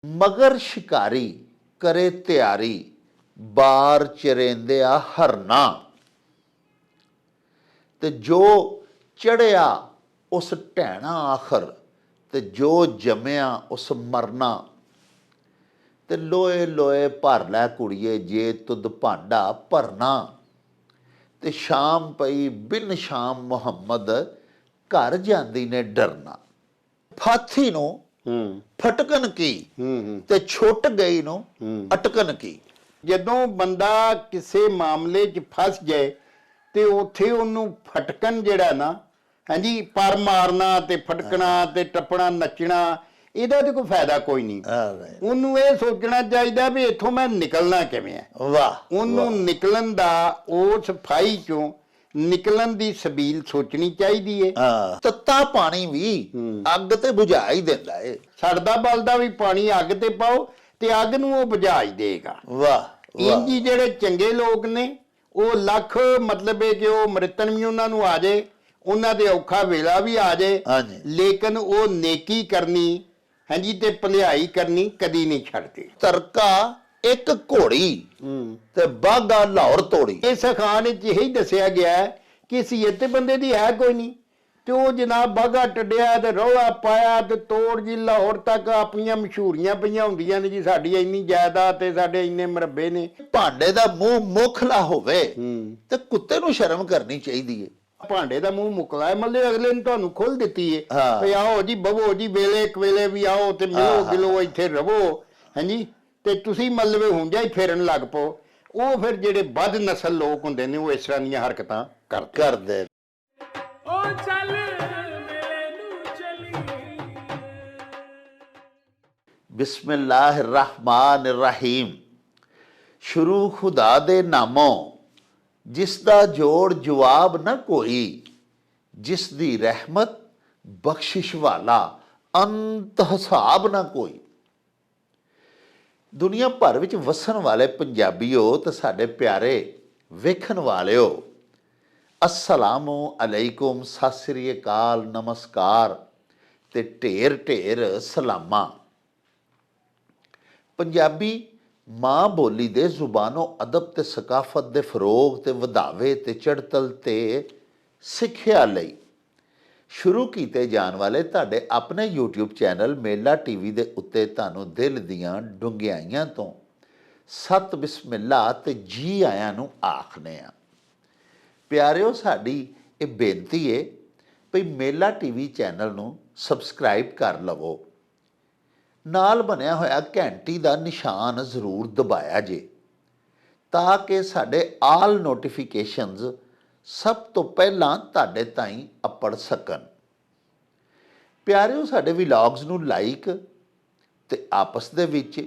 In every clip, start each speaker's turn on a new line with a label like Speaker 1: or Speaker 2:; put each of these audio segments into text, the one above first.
Speaker 1: मगर शिकारी करे तैयारी बार चरेंदिया हरना ते जो चढ़िया उस ढैना आखर ते जो जमिया उस मरना ते लोए लोए भर लै कुड़िए जे तुद भांडा भरना ते शाम पई बिन शाम मुहम्मद घर जांदी ने डरना फाथी नूं फटकन की ते छुट गई नूं अटकन की।
Speaker 2: ਜਦੋਂ ਬੰਦਾ ਕਿਸੇ ਮਾਮਲੇ 'ਚ ਫਸ ਜਾਏ ਤੇ ਉੱਥੇ ਉਹਨੂੰ ਫਟਕਣ ਜਿਹੜਾ ਨਾ ਹਾਂਜੀ ਪਰ ਮਾਰਨਾ ਤੇ ਫਟਕਣਾ ਤੇ ਟੱਪਣਾ ਨੱਚਣਾ ਇਹਦਾ ਤੇ ਕੋਈ ਫਾਇਦਾ ਕੋਈ ਨਹੀਂ। ਉਹਨੂੰ ਇਹ ਸੋਚਣਾ ਚਾਹੀਦਾ ਵੀ ਇੱਥੋਂ ਮੈਂ ਨਿਕਲਣਾ ਕਿਵੇਂ ਹੈ।
Speaker 1: ਵਾਹ
Speaker 2: ਉਹਨੂੰ ਨਿਕਲਣ ਦਾ ਉਸ ਫਾਈ ਚੋਂ ਨਿਕਲਣ ਦੀ ਸਬੀਲ ਸੋਚਣੀ ਚਾਹੀਦੀ ਹੈ।
Speaker 1: ਤੱਤਾ ਪਾਣੀ ਵੀ ਅੱਗ ਤੇ ਬੁਝਾ ਹੀ ਦਿੰਦਾ ਏ।
Speaker 2: ਸੜਦਾ ਬਲਦਾ ਵੀ ਪਾਣੀ ਅੱਗ ਤੇ ਪਾਓ ਤੇ ਅੱਗ ਨੂੰ ਉਹ ਬੁਝਾ ਹੀ ਦੇਗਾ।
Speaker 1: ਵਾਹ
Speaker 2: ਇੰਜੀ ਜਿਹੜੇ ਚੰਗੇ ਲੋਕ ਨੇ ਉਹ ਲੱਖ ਮਤਲਬ ਹੈ ਕਿ ਉਹ ਮ੍ਰਿਤਨ ਵੀ ਉਹਨਾਂ ਨੂੰ ਆ ਜਾਏ, ਉਹਨਾਂ ਦੇ ਔਖਾ ਵੇਲਾ ਵੀ ਆ ਜਾਏ, ਲੇਕਿਨ ਉਹ ਨੇਕੀ ਕਰਨੀ ਹਾਂਜੀ ਤੇ ਭਲਾਈ ਕਰਨੀ ਕਦੀ ਨਹੀਂ ਛੱਡਦੇ।
Speaker 1: ਤਰਕਾ ਇੱਕ ਘੋੜੀ ਤੇ ਬਾਗਾ ਲਾਹੌਰ ਤੋੜੀ।
Speaker 2: ਇਸ ਅਖਾਣ ਵਿੱਚ ਇਹੀ ਦੱਸਿਆ ਗਿਆ ਹੈ ਕਿ ਸੀਅਤ ਬੰਦੇ ਦੀ ਹੈ ਕੋਈ ਨਹੀਂ ਤੇ ਉਹ ਜਨਾਬ ਬਾਗਾ ਟੱਡਿਆ ਤੇ ਰੌਲਾ ਪਾਇਆ ਤੇ ਤੋੜ ਜੀ ਲਾਹੌਰ ਤੱਕ ਆਪਣੀਆਂ ਮਸ਼ਹੂਰੀਆਂ ਪਈਆਂ ਹੁੰਦੀਆਂ ਨੇ ਜੀ ਸਾਡੀ ਇੰਨੀ ਜਾਇਦਾਦ ਤੇ ਸਾਡੇ ਇੰਨੇ ਮਰੱਬੇ ਨੇ।
Speaker 1: ਭਾਂਡੇ ਦਾ ਮੂੰਹ ਮੁਖਲਾ ਹੋਵੇ ਤੇ ਕੁੱਤੇ ਨੂੰ ਸ਼ਰਮ ਕਰਨੀ ਚਾਹੀਦੀ ਏ।
Speaker 2: ਭਾਂਡੇ ਦਾ ਮੂੰਹ ਮੁਕਲਾ ਹੈ ਮੱਲੇ ਅਗਲੇ ਨੇ ਤੁਹਾਨੂੰ ਖੋਲ ਦਿੱਤੀ ਏ ਵੀ ਆਓ ਜੀ ਬਵੋ ਜੀ ਵੇਲੇ ਇੱਕ ਵੇਲੇ ਵੀ ਆਓ ਤੇ ਮਿਲੋ ਗਿਲੋ ਇੱਥੇ ਰਵੋ ਹਾਂਜੀ ਤੇ ਤੁਸੀਂ ਮਤਲਬ ਹੁੰਜਾ ਹੀ ਫੇਰਨ ਲੱਗ ਪੋ। ਉਹ ਫਿਰ ਜਿਹੜੇ ਬਦ ਨਸਲ ਲੋਕ ਹੁੰਦੇ ਨੇ ਉਹ ਇਸ ਤਰ੍ਹਾਂ ਦੀਆਂ ਹਰਕਤਾਂ ਕਰਦੇ।
Speaker 1: बिस्मिल्लाहिर्रहमानिर्रहीम। शुरू खुदा दे नामों जिसदा जोड़ जवाब न कोई, जिस दी रहमत बख्शिश वाला अंत हिसाब न कोई। दुनिया भर विच वसन वाले पंजाबीओ ते साडे प्यारे वेखन वालिओ अस्सलामु अलैकुम, सत श्री अकाल, नमस्कार ते ढेर ढेर सलामा। पंजाबी माँ बोली दे जुबानो अदब ते सकाफत दे फरोग ते वधावे ते चढ़तल ते सिक्ख्या लई शुरू कीते जान वाले तुहाडे अपने यूट्यूब चैनल मेला टीवी दे उत्ते तुहानूं दिल दीआं डुंगियाइयां तो सत बिस्मिल्ला ते जी आयां नूं आखने आ। प्यारिओ साडी ये बेनती है भई मेला टीवी चैनल नूं सबसक्राइब कर लवो, नाल बनिया होया घंटी का निशान जरूर दबाया जे ताकि साडे आल नोटिफिकेशनस सब तो पहला तुहाडे ताईं अपड़ सकन। प्यारिओ साडे व्लॉग्स नूं लाइक ते आपस दे विच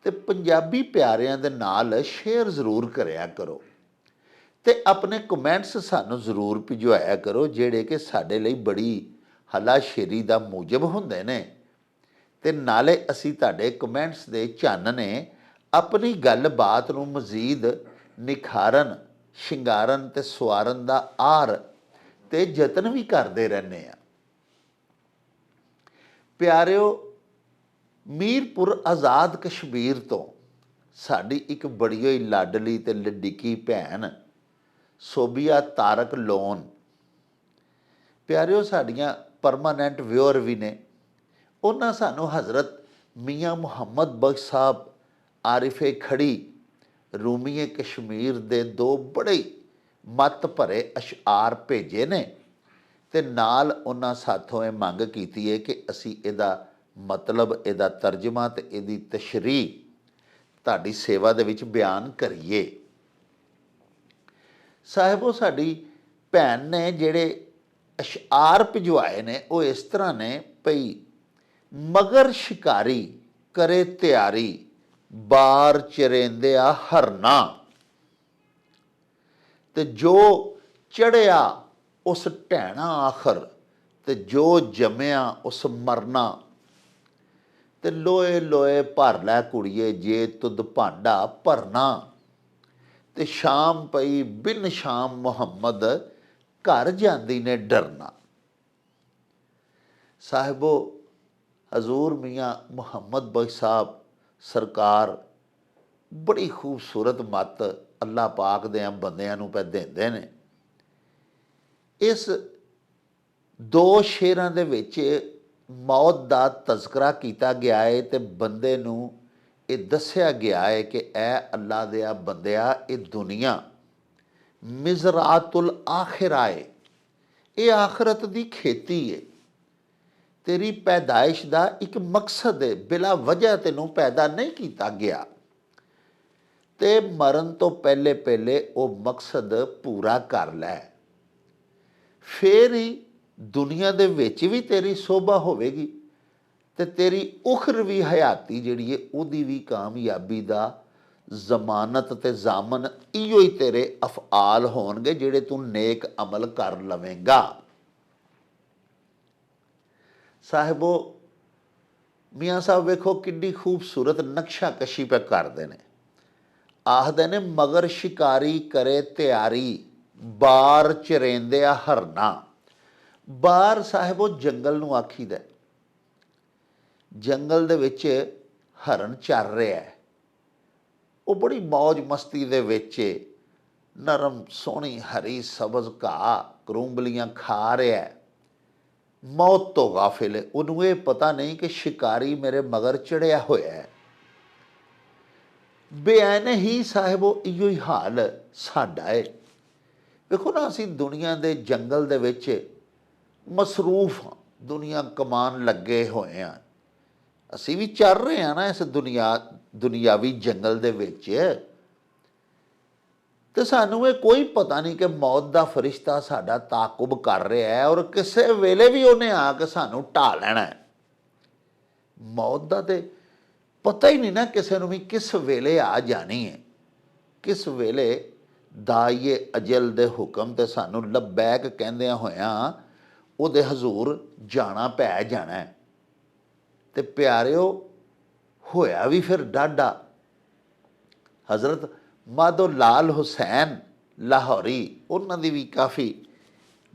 Speaker 1: ते पंजाबी प्यारिआं दे नाल शेयर जरूर करिया करो ते अपने कमेंट्स सानूं जरूर भिजवाया करो जिहड़े कि साडे लई बड़ी हलाशेरी दा मूजब हुंदे ने ते नाले असी तुहाडे कमेंट्स दे चानने अपनी गलबात नूं मजीद निखारन शिंगारन ते सवारन दा आर ते यतन भी करते रहने आ। प्यारिओ मीरपुर आज़ाद कश्मीर तो साडी एक बड़ी होई लाडली ते लडिकी भैन सोबिया तारक लोन प्यारिओ साडियां परमानेंट व्यूअर भी ने। उन्हां सानूं हज़रत मियाँ मुहम्मद बख्श साहब आरिफे खड़ी रूमीए कश्मीर दे दो बड़े मत भरे अशार भेजे ने ते नाल उन्हां साथों ये मंग कीती है कि असी इहदा मतलब इहदा तर्जमा ते इहदी तशरीह तुहाडी सेवा दे विच बयान करिए। साहिबो साडी भैन ने जिहड़े अशार भिजवाए ने वो इस तरह ने भई मगर शिकारी करे तैयारी बार चरेंदिया हरना ते जो चढ़िया उस ढैना आखर ते जो जमिया उस मरना ते लोए लोए भर लै कुड़िए जे तुद भांडा भरना ते शाम पई बिन शाम मुहम्मद घर जांदी ने डरना। साहिबो हजूर मियाँ मुहम्मद बख्श साहब ਸਰਕਾਰ ਬੜੀ ਖੂਬਸੂਰਤ ਮੱਤ ਅੱਲਾ ਪਾਕ ਦੇ ਬੰਦਿਆਂ ਨੂੰ ਪੈ ਦਿੰਦੇ ਨੇ। ਇਸ ਦੋ ਸ਼ੇਰਾਂ ਦੇ ਵਿੱਚ ਮੌਤ ਦਾ ਤਜ਼ਕਰਾ ਕੀਤਾ ਗਿਆ ਹੈ ਤੇ ਬੰਦੇ ਨੂੰ ਇਹ ਦੱਸਿਆ ਗਿਆ ਹੈ ਕਿ ਇਹ ਅੱਲਾ ਦਿਆ ਬੰਦਿਆ, ਇਹ ਦੁਨੀਆ ਮਿਜ਼ਰਾਤੁਲ ਆਖਿਰਾ ਹੈ, ਇਹ ਆਖਰਤ ਦੀ ਖੇਤੀ ਹੈ। ਤੇਰੀ ਪੈਦਾਇਸ਼ ਦਾ ਇੱਕ ਮਕਸਦ ਹੈ, ਬਿਲਾ ਵਜ੍ਹਾ ਤੈਨੂੰ ਪੈਦਾ ਨਹੀਂ ਕੀਤਾ ਗਿਆ ਤੇ ਮਰਨ ਤੋਂ ਪਹਿਲੇ ਪਹਿਲੇ ਉਹ ਮਕਸਦ ਪੂਰਾ ਕਰ ਲੈ, ਫਿਰ ਹੀ ਦੁਨੀਆ ਦੇ ਵਿੱਚ ਵੀ ਤੇਰੀ ਸੋਭਾ ਹੋਵੇਗੀ ਤੇ ਤੇਰੀ ਉਖਰਵੀ ਹਯਾਤੀ ਜਿਹੜੀ ਹੈ ਉਹਦੀ ਵੀ ਕਾਮਯਾਬੀ ਦਾ ਜ਼ਮਾਨਤ ਤੇ ਜ਼ਾਮਨ ਇਹੋ ਹੀ ਤੇਰੇ ਅਫਆਲ ਹੋਣਗੇ ਜਿਹੜੇ ਤੂੰ ਨੇਕ ਅਮਲ ਕਰ ਲਵੇਂਗਾ। ਸਾਹਿਬੋ, ਮੀਆਂ ਸਾਹਿਬ ਵੇਖੋ ਕਿੱਡੀ ਖੂਬਸੂਰਤ ਨਕਸ਼ਾ ਕਸ਼ੀ ਪੇ ਕਰਦੇ ਨੇ। ਆਖਦੇ ਨੇ ਮਗਰ ਸ਼ਿਕਾਰੀ ਕਰੇ ਤਿਆਰੀ, ਬਾਰ ਚਰੇਂਦਿਆ ਹਰਨਾ। ਬਾਰ ਸਾਹਿਬੋ ਜੰਗਲ ਨੂੰ ਆਖੀਦਾ। ਜੰਗਲ ਦੇ ਵਿੱਚ ਹਰਨ ਚੱਲ ਰਿਹਾ ਹੈ, ਉਹ ਬੜੀ ਮੌਜ ਮਸਤੀ ਦੇ ਵਿੱਚ ਨਰਮ ਸੋਹਣੀ ਹਰੀ ਸਬਜ਼ ਘਾਹ ਕਰੂੰਬਲੀਆਂ ਖਾ ਰਿਹਾ ਹੈ, ਮੌਤ ਤੋਂ ਗਾਫਿਲ ਹੈ। ਉਹਨੂੰ ਇਹ ਪਤਾ ਨਹੀਂ ਕਿ ਸ਼ਿਕਾਰੀ ਮੇਰੇ ਮਗਰ ਚੜਿਆ ਹੋਇਆ ਹੈ। ਬੇਅਨ ਹੀ ਸਾਹਿਬੋ ਇਹੋ ਹੀ ਹਾਲ ਸਾਡਾ ਹੈ। ਵੇਖੋ ਨਾ, ਅਸੀਂ ਦੁਨੀਆ ਦੇ ਜੰਗਲ ਦੇ ਵਿੱਚ ਮਸਰੂਫ ਹਾਂ, ਦੁਨੀਆ ਕਮਾਨ ਲੱਗੇ ਹੋਏ ਹਾਂ, ਅਸੀਂ ਵੀ ਚੱਲ ਰਹੇ ਹਾਂ ਨਾ ਇਸ ਦੁਨਿਆਵੀ ਜੰਗਲ ਦੇ ਵਿੱਚ, ਤੇ ਸਾਨੂੰ ਇਹ ਕੋਈ ਪਤਾ ਨਹੀਂ ਕਿ ਮੌਤ ਦਾ ਫਰਿਸ਼ਤਾ ਸਾਡਾ ਤਾਕੁਬ ਕਰ ਰਿਹਾ ਹੈ ਔਰ ਕਿਸੇ ਵੇਲੇ ਵੀ ਉਹਨੇ ਆ ਕੇ ਸਾਨੂੰ ਢਾ ਲੈਣਾ ਹੈ। ਮੌਤ ਦਾ ਤੇ ਪਤਾ ਹੀ ਨਹੀਂ ਨਾ ਕਿਸੇ ਨੂੰ ਵੀ ਕਿਸ ਵੇਲੇ ਆ ਜਾਣੀ ਹੈ, ਕਿਸ ਵੇਲੇ ਦਾਈਏ ਅਜਲ ਦੇ ਹੁਕਮ ਤੇ ਸਾਨੂੰ ਲੱਬੈਕ ਕਹਿੰਦਿਆਂ ਹੋਇਆਂ ਉਹਦੇ ਹਜ਼ੂਰ ਜਾਣਾ ਪੈ ਜਾਣਾ ਹੈ। ਤੇ ਪਿਆਰਿਓ, ਹੋਇਆ ਵੀ ਫਿਰ ਡਾਢਾ। ਹਜ਼ਰਤ ਮਾਧੋ ਲਾਲ ਹੁਸੈਨ ਲਾਹੌਰੀ, ਉਹਨਾਂ ਦੀ ਵੀ ਕਾਫੀ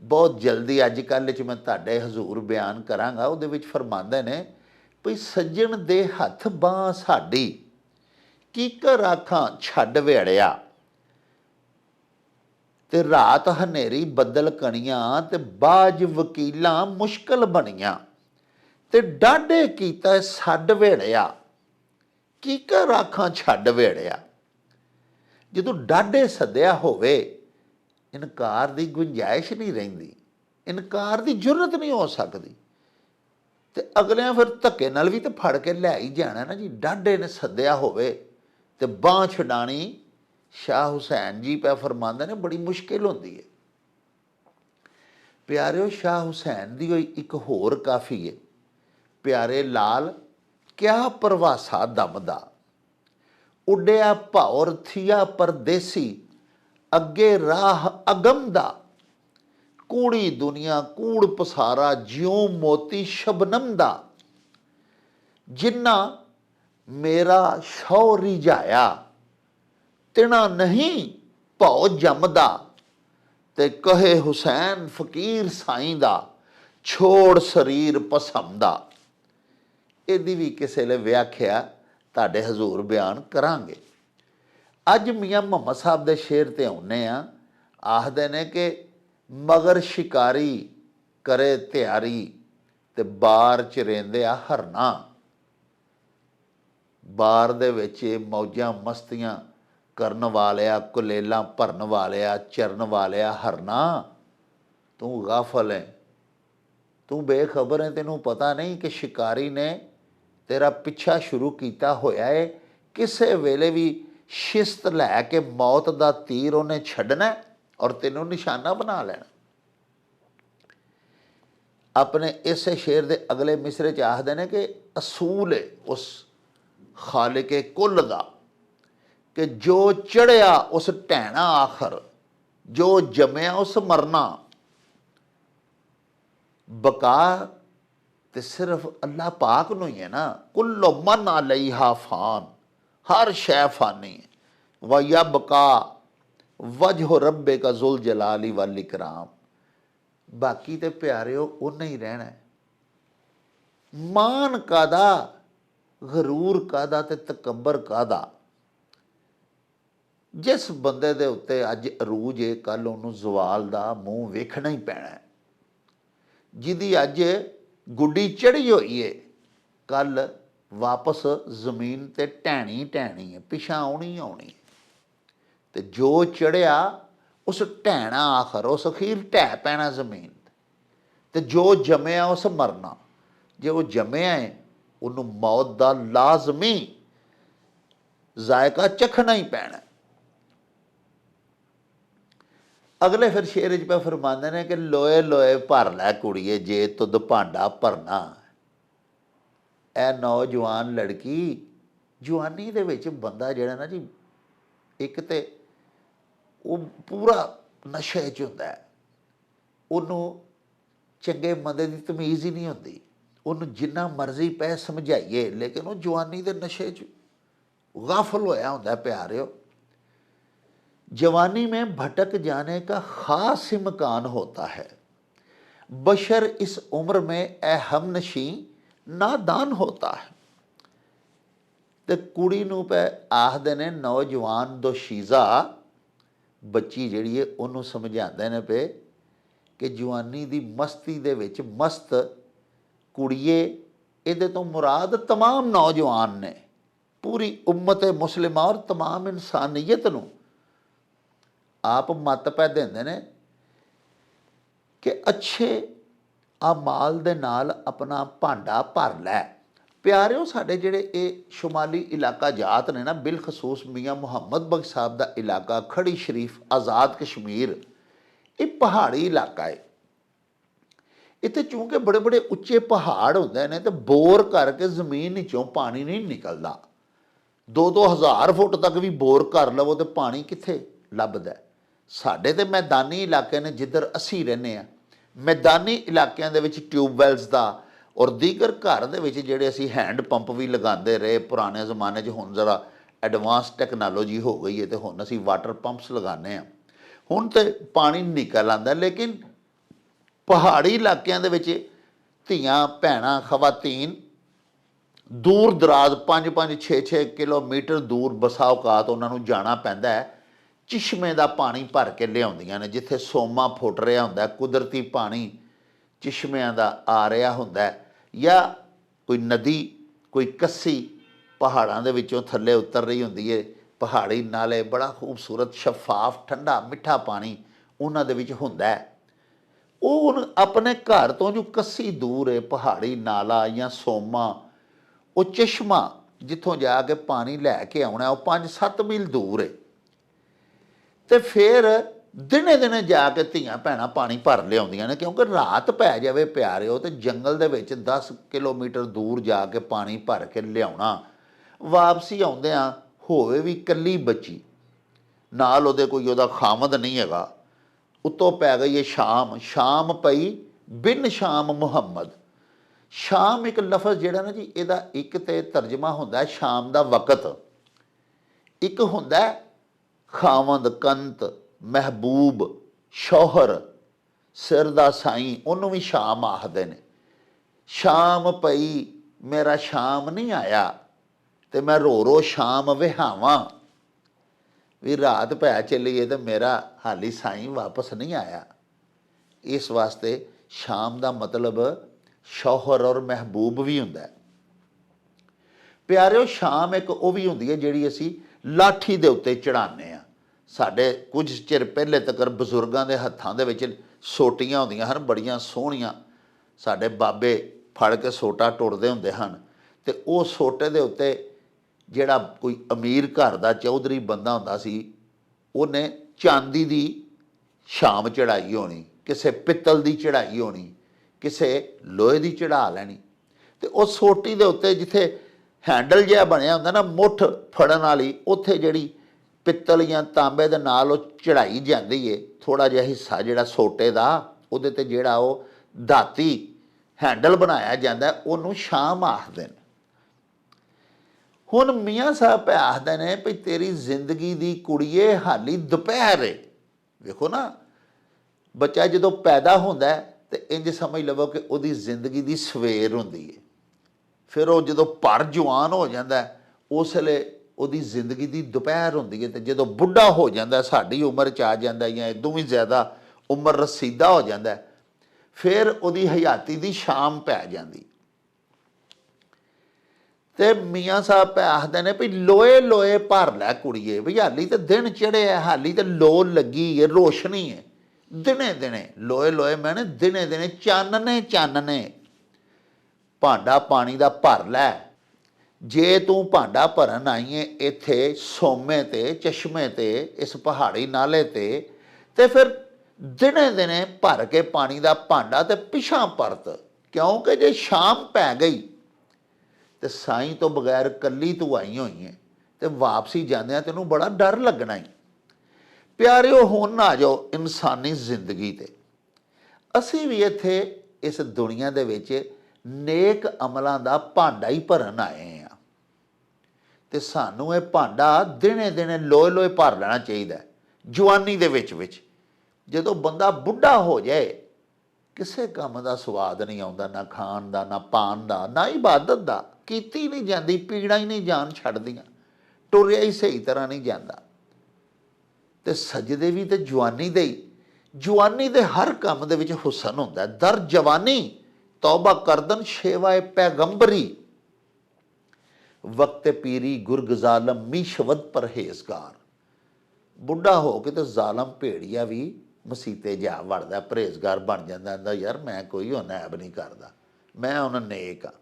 Speaker 1: ਬਹੁਤ ਜਲਦੀ ਅੱਜ ਕੱਲ੍ਹ 'ਚ ਮੈਂ ਤੁਹਾਡੇ ਹਜ਼ੂਰ ਬਿਆਨ ਕਰਾਂਗਾ। ਉਹਦੇ ਵਿੱਚ ਫਰਮਾਉਂਦੇ ਨੇ ਭਈ ਸੱਜਣ ਦੇ ਹੱਥ ਬਾਂਹ ਸਾਡੀ, ਕੀਕਰ ਆਖਾਂ ਛੱਡ ਵੇੜਿਆ, ਤੇ ਰਾਤ ਹਨੇਰੀ ਬੱਦਲ ਕਣੀਆਂ, ਤੇ ਬਾਜ ਵਕੀਲਾਂ ਮੁਸ਼ਕਲ ਬਣੀਆਂ, ਤੇ ਡਾਢੇ ਕੀਤਾ ਛੱਡ ਵੇੜਿਆ, ਕੀਕਰ ਆਖਾਂ ਛੱਡ ਵੇੜਿਆ। ਜਦੋਂ ਡਾਢੇ ਸੱਦਿਆ ਹੋਵੇ, ਇਨਕਾਰ ਦੀ ਗੁੰਜਾਇਸ਼ ਨਹੀਂ ਰਹਿੰਦੀ, ਇਨਕਾਰ ਦੀ ਜੁਰਤ ਨਹੀਂ ਹੋ ਸਕਦੀ, ਤੇ ਅਗਲਿਆਂ ਫਿਰ ਧੱਕੇ ਨਾਲ ਵੀ ਤੇ ਫੜ ਕੇ ਲੈ ਹੀ ਜਾਣਾ ਨਾ ਜੀ। ਡਾਢੇ ਨੇ ਸੱਦਿਆ ਹੋਵੇ ਤੇ ਬਾਂਹ ਛਡਾਣੀ, ਸ਼ਾਹ ਹੁਸੈਨ ਜੀ ਪੈ ਫਰਮਾਉਂਦੇ ਨੇ, ਬੜੀ ਮੁਸ਼ਕਿਲ ਹੁੰਦੀ ਹੈ। ਪਿਆਰਿਓ, ਸ਼ਾਹ ਹੁਸੈਨ ਦੀ ਹੋਈ ਇੱਕ ਹੋਰ ਕਾਫੀ ਹੈ, ਪਿਆਰੇ ਲਾਲ ਕਿਆ ਪ੍ਰਵਾਸਾ ਦਮ ਦਾ, ਉੱਡਿਆ ਭੌਰ ਥੀਆ ਪਰਦੇਸੀ, ਅੱਗੇ ਰਾਹ ਅਗਮ ਦਾ, ਕੂੜੀ ਦੁਨੀਆ ਕੂੜ ਪਸਾਰਾ, ਜਿਉਂ ਮੋਤੀ ਸ਼ਬਨਮ ਦਾ, ਜਿੰਨਾ ਮੇਰਾ ਸ਼ੌ ਰਿਝਾਇਆ, ਤਿਣਾ ਨਹੀਂ ਭਉ ਜੰਮਦਾ, ਤੇ ਕਹੇ ਹੁਸੈਨ ਫਕੀਰ ਸਾਈਂ ਦਾ, ਛੋੜ ਸਰੀਰ ਪਸੰਦਾ। ਇਹਦੀ ਵੀ ਕਿਸੇ ਲਈ ਵਿਆਖਿਆ ਤੁਹਾਡੇ ਹਜ਼ੂਰ ਬਿਆਨ ਕਰਾਂਗੇ। ਅੱਜ ਮੀਆਂ ਮੁਹੰਮਦ ਸਾਹਿਬ ਦੇ ਸ਼ੇਰ ਤੇ ਆਉਂਦੇ ਆ। ਆਖਦੇ ਨੇ ਕਿ ਮਗਰ ਸ਼ਿਕਾਰੀ ਕਰੇ ਤਿਆਰੀ, ਤੇ ਬਾਰ ਚ ਰਹਿੰਦੇ ਆ ਹਰਨਾ। ਬਾਰ ਦੇ ਵਿੱਚ ਮੌਜਾਂ ਮਸਤੀਆਂ ਕਰਨ ਵਾਲਿਆ, ਕੁਲੇਲਾਂ ਭਰਨ ਵਾਲਿਆ, ਚਰਨ ਵਾਲਿਆ ਹਰਨਾ, ਤੂੰ ਗਾਫਲ ਹੈ, ਤੂੰ ਬੇਖਬਰ ਹੈ, ਤੈਨੂੰ ਪਤਾ ਨਹੀਂ ਕਿ ਸ਼ਿਕਾਰੀ ਨੇ ਤੇਰਾ ਪਿੱਛਾ ਸ਼ੁਰੂ ਕੀਤਾ ਹੋਇਆ ਹੈ। ਕਿਸੇ ਵੇਲੇ ਵੀ ਸ਼ਿਸਤ ਲੈ ਕੇ ਮੌਤ ਦਾ ਤੀਰ ਉਹਨੇ ਛੱਡਣਾ ਔਰ ਤੈਨੂੰ ਨਿਸ਼ਾਨਾ ਬਣਾ ਲੈਣਾ। ਆਪਣੇ ਇਸੇ ਸ਼ੇਰ ਦੇ ਅਗਲੇ ਮਿਸਰੇ 'ਚ ਆਖਦੇ ਨੇ ਕਿ ਅਸੂਲ ਹੈ ਉਸ ਖਾਲਿਕੇ ਕੁੱਲ ਦਾ, ਕਿ ਜੋ ਚੜ੍ਹਿਆ ਉਸ ਢਹਿਣਾ ਆਖਰ, ਜੋ ਜੰਮਿਆ ਉਸ ਮਰਨਾ। ਬਕਾ ਤੇ ਸਿਰਫ ਅੱਲਾ ਪਾਕ ਨੂੰ ਹੀ ਹੈ ਨਾ। ਕੁੱਲੋ ਮਨ ਅਲੈਹਾ ਫਾਨ, ਹਰ ਸ਼ੈ ਫਾਨੀ ਹੈ। व यबका वजह रब्बे का जुल जलाली वल इकराम। बाकी ते प्यारे हो उन्हें ही रहना है। मान कादा ਗਰੂਰ ਕਾਹਦਾ ਤੇ ਤਕੱਬਰ ਕਾਹਦਾ। ਜਿਸ ਬੰਦੇ ਦੇ ਉੱਤੇ ਅੱਜ ਅਰੂਜ ਏ, ਕੱਲ੍ਹ ਉਹਨੂੰ ਜ਼ਵਾਲ ਦਾ ਮੂੰਹ ਵੇਖਣਾ ਹੀ ਪੈਣਾ ਹੈ। ਜਿਹਦੀ ਅੱਜ ਗੁੱਡੀ ਚੜ੍ਹੀ ਹੋਈ ਏ, ਕੱਲ੍ਹ ਵਾਪਸ ਜ਼ਮੀਨ ਤੇ ਢਹਿਣੀ ਢਹਿਣੀ ਹੈ, ਪਿਛਾਂ ਆਉਣੀ ਆਉਣੀ। ਤੇ ਜੋ ਚੜ੍ਹਿਆ ਉਸ ਢਹਿਣਾ ਆਖਰ, ਉਸ ਅਖੀਰ ਢਹਿ ਪੈਣਾ ਜ਼ਮੀਨ ਤੇ ਜੋ ਜੰਮਿਆ ਉਸ ਮਰਨਾ। ਜੇ ਉਹ ਜੰਮਿਆ ਹੈ ਉਹਨੂੰ ਮੌਤ ਦਾ ਲਾਜ਼ਮੀ ਜ਼ਾਇਕਾ ਚਖਣਾ ਹੀ ਪੈਣਾ। ਅਗਲੇ ਫਿਰ ਸ਼ੇਰ 'ਚ ਪਾ ਫਰਮਾਉਂਦੇ ਨੇ ਕਿ ਲੋਏ ਲੋਏ ਭਰ ਲੈ ਕੁੜੀਏ ਜੇ ਤੁਧ ਭਾਂਡਾ ਭਰਨਾ। ਇਹ ਨੌਜਵਾਨ ਲੜਕੀ, ਜਵਾਨੀ ਦੇ ਵਿੱਚ ਬੰਦਾ ਜਿਹੜਾ ਨਾ ਜੀ, ਇੱਕ ਤੇ ਉਹ ਪੂਰਾ ਨਸ਼ੇ 'ਚ ਹੁੰਦਾ ਹੈ, ਉਹਨੂੰ ਚੰਗੇ ਮੰਦੇ ਦੀ ਤਮੀਜ਼ ਹੀ ਨਹੀਂ ਹੁੰਦੀ। ਉਹਨੂੰ ਜਿੰਨਾ ਮਰਜ਼ੀ ਪੈ ਸਮਝਾਈਏ, ਲੇਕਿਨ ਉਹ ਜਵਾਨੀ ਦੇ ਨਸ਼ੇ 'ਚ ਗਾਫਲ ਹੋਇਆ ਹੁੰਦਾ। ਪਿਆਰਿਓ, जवानी में भटक जाने का खास इम्कान होता है। बशर इस उम्र में ए हमनशी नादान होता है। तो कुड़ी नूं पे आखदे ने नौजवान दोशीज़ा, बच्ची जिहड़ी है उन्होंने समझाते ने पे कि जवानी दी मस्ती दे विच मस्त कुड़िए, इहदे तो मुराद तमाम नौजवान ने, पूरी उम्मत मुस्लिमा और तमाम इंसानियत नूं आप मत पै देंदे ने कि अच्छे अमाल दे नाल अपना भांडा भर लै। प्यारिओ, साडे जिहड़े ये शुमाली इलाका जात ने ना, बिलखसूस मियाँ मुहम्मद बख्श साहब दा इलाका, खड़ी शरीफ, आज़ाद कश्मीर, ये पहाड़ी इलाका है। इत्थे चूंकि बड़े बड़े उच्चे पहाड़ होंदे ने ते बोर करके जमीन चों पानी नहीं निकलदा। 2-2 हज़ार फुट तक भी बोर कर लवो तो पानी कित्थे लभदा है। साडे ते मैदानी इलाके ने, जिधर असी रहने आ, मैदानी इलाकों के ट्यूबवैल्स का और दीगर घर दे विच जिहड़े असी हैंड पंप भी लगाते रहे पुराने जमाने च। हुण जरा एडवांस टैक्नोलॉजी हो गई है तो हुण असी वाटर पंप्स लगाने आ, हुण ते पानी निकल आंदा। लेकिन पहाड़ी इलाकों दे विच धीआं भैणां खवातीन दूर दराज 5-5 6-6 किलोमीटर दूर बसा औकात उन्होंने जाना पैंदा है। चिश्मे का पानी भर के लियाउंदियां ने, जिथे सोमा फुट रहा होंदा, कुदरती पानी चिश्मिਆਂ ਦਾ आ रहा होंदा, या कोई नदी, कोई कस्सी पहाड़ों के विचों थल्ले उतर रही होंदी है। पहाड़ी नाले बड़ा खूबसूरत शफाफ ठंडा मिठा पानी उन्हां दे विच हुंदा है। वो हुण अपने घर तो जो कस्सी दूर है, पहाड़ी नाला या सोमा, वो चश्मा जिथों जाके पानी लैके आउणा, वो 5-7 मील दूर है। तो फिर दिने दिने जाके धीआं भैणां पानी भर लियाउंदियां ने, क्योंकि रात पै जावे प्यारिओ तो जंगल दे विच 10 किलोमीटर दूर जाके पानी भर के लियाउणा, वापसी आउंदिआं होवे भी कल्ली बच्ची, नाल उहदे कोई उहदा खामद नहीं हैगा। उत्तों पै गई है शाम, शाम पई बिन शाम मुहम्मद। शाम एक लफज जिहड़ा ना जी, इहदा एक ते तर्जमा हुंदा है शाम दा वक़्त, एक हुंदा है खावंद, कंत, महबूब, शौहर, सिर दा साईं, उन्होंने भी शाम आखदे ने। शाम पई मेरा शाम नहीं आया तो मैं रो रो शाम विहावां, भी रात पै चली है तो मेरा हाली साईं वापस नहीं आया। इस वास्ते शाम का मतलब शौहर और महबूब भी हुंदा है। प्यारिओ, शाम एक वो भी हुंदी है जिहड़ी असी लाठी दे उत्ते चढ़ाने आ। साडे कुछ चिर पहले तक बजुर्गों के हत्थां दे विच सोटियां हुंदियां हन, बड़ियां सोहणियां, साडे बाबे फड़ के सोटा टुरदे हुंदे हन। ते वो सोटे दे उत्ते जिहड़ा कोई अमीर घर दा चौधरी बंदा हुंदा सी, उहने चांदी दी शाम चढ़ाई होनी, किसे पित्तल दी चढ़ाई होनी, किसे लोहे दी चढ़ा लैनी। ते उस सोटी दे उत्ते जिथे हैंडल जिहा बनिया हुंदा ना, मुठ फड़न वाली, उत्थे जिहड़ी पित्तल या तांबे दे नाल वो चढ़ाई जाती है, थोड़ा जिहा हिस्सा जिहड़ा सोटे दा, उहदे ते जिहड़ा वो धाती हैंडल बनाया जाता है, उहनूं शाम आखदे ने। हुण मियाँ साहब पे आखदे ने भी तेरी जिंदगी दी कुड़िए हाली दुपहर है। वेखो ना, बच्चा जदों पैदा होंदा है तो इंज समझ लवो कि उहदी जिंदगी दी सवेर हुंदी है। ਫਿਰ ਉਹ ਜਦੋਂ ਭਰ ਜਵਾਨ ਹੋ ਜਾਂਦਾ ਉਸ ਵੇਲੇ ਉਹਦੀ ਜ਼ਿੰਦਗੀ ਦੀ ਦੁਪਹਿਰ ਹੁੰਦੀ ਹੈ, ਤੇ ਜਦੋਂ ਬੁੱਢਾ ਹੋ ਜਾਂਦਾ, ਸਾਡੀ ਉਮਰ 'ਚ ਆ ਜਾਂਦਾ ਜਾਂ ਇਦੋਂ ਵੀ ਜ਼ਿਆਦਾ ਉਮਰ ਰਸੀਦਾ ਹੋ ਜਾਂਦਾ, ਫਿਰ ਉਹਦੀ ਹਯਾਤੀ ਦੀ ਸ਼ਾਮ ਪੈ ਜਾਂਦੀ। ਤੇ ਮੀਆਂ ਸਾਹਿਬ ਪੈ ਆਖਦੇ ਨੇ ਵੀ ਲੋਏ ਲੋਏ ਭਰ ਲੈ ਕੁੜੀਏ, ਵੀ ਹਾਲੀ ਤਾਂ ਦਿਨ ਚੜ੍ਹਿਆ, ਹਾਲੀ ਤਾਂ ਲੋ ਲੱਗੀ ਹੈ, ਰੋਸ਼ਨੀ ਹੈ, ਦਿਨੇ ਦਿਨੇ ਲੋਏ ਲੋਏ ਮੈਨੇ ਦਿਨੇ ਦਿਨੇ ਚਾਨਣੇ ਚਾਨਣੇ ਭਾਂਡਾ ਪਾਣੀ ਦਾ ਭਰ ਲੈ। ਜੇ ਤੂੰ ਭਾਂਡਾ ਭਰਨ ਆਈਏ ਇੱਥੇ ਸੋਮੇ ਤੇ ਚਸ਼ਮੇ ਤੇ ਇਸ ਪਹਾੜੀ ਨਾਲੇ ਤੇ ਫਿਰ ਦਿਨੇ ਦਿਨੇ ਭਰ ਕੇ ਪਾਣੀ ਦਾ ਭਾਂਡਾ ਤੇ ਪਿਛਾਂ ਪਰਤ, ਕਿਉਂਕਿ ਜੇ ਸ਼ਾਮ ਪੈ ਗਈ ਤੇ ਸਾਈਂ ਤੋਂ ਬਗੈਰ ਕੱਲੀ ਤੂੰ ਆਈ ਹੋਈ ਹੈ ਤੇ ਵਾਪਸੀ ਜਾਂਦਿਆਂ ਤੈਨੂੰ ਬੜਾ ਡਰ ਲੱਗਣਾ ਹੀ। ਪਿਆਰਿਓ, ਹੁਣ ਆ ਜਾਓ ਇਨਸਾਨੀ ਜ਼ਿੰਦਗੀ ਤੇ। ਅਸੀਂ ਵੀ ਇੱਥੇ ਇਸ ਦੁਨੀਆ ਦੇ ਵਿੱਚ ਨੇਕ ਅਮਲਾਂ ਦਾ ਭਾਂਡਾ ਹੀ ਭਰਨ ਆਏ ਹਾਂ, ਤੇ ਸਾਨੂੰ ਇਹ ਭਾਂਡਾ ਦਿਨੇ ਦਿਨੇ ਲੋਏ ਲੋਏ ਭਰ ਲੈਣਾ ਚਾਹੀਦਾ। ਜਵਾਨੀ ਦੇ ਵਿੱਚ ਜਦੋਂ ਬੰਦਾ ਬੁੱਢਾ ਹੋ ਜਾਏ, ਕਿਸੇ ਕੰਮ ਦਾ ਸਵਾਦ ਨਹੀਂ ਆਉਂਦਾ, ਨਾ ਖਾਣ ਦਾ, ਨਾ ਪਾਣ ਦਾ, ਨਾ ਇਬਾਦਤ ਦਾ, ਕੀਤੀ ਨਹੀਂ ਜਾਂਦੀ, ਪੀੜਾਂ ਹੀ ਨਹੀਂ ਜਾਨ ਛੱਡਦੀਆਂ, ਟੁਰਿਆ ਹੀ ਸਹੀ ਤਰ੍ਹਾਂ ਨਹੀਂ ਜਾਂਦਾ। ਤੇ ਸਜਦੇ ਵੀ ਤੇ ਜਵਾਨੀ ਦੇ ਹੀ, ਜਵਾਨੀ ਦੇ ਹਰ ਕੰਮ ਦੇ ਵਿੱਚ ਹੁਸਨ ਹੁੰਦਾ। ਦਰ ਜਵਾਨੀ ਤੌਬਾ ਕਰਦਨ ਸ਼ੇਵਾਏ ਪੈਗੰਬਰੀ, ਵਕਤ ਪੀਰੀ ਗੁਰਗ ਜ਼ਾਲਮ ਮੀਸ਼ਵਦ ਪਰਹੇਜ਼ਗਾਰ। ਬੁੱਢਾ ਹੋ ਕੇ ਤੇ ਜ਼ਾਲਮ ਭੇੜੀਆ ਵੀ ਮਸੀਤੇ ਜਾ ਵੜਦਾ, ਪਰਹੇਜ਼ਗਾਰ ਬਣ ਜਾਂਦਾ, ਕਹਿੰਦਾ ਯਾਰ ਮੈਂ ਕੋਈ ਹੁਣ ਐਬ ਨਹੀਂ ਕਰਦਾ, ਮੈਂ ਹੁਣ ਨੇਕ ਆ।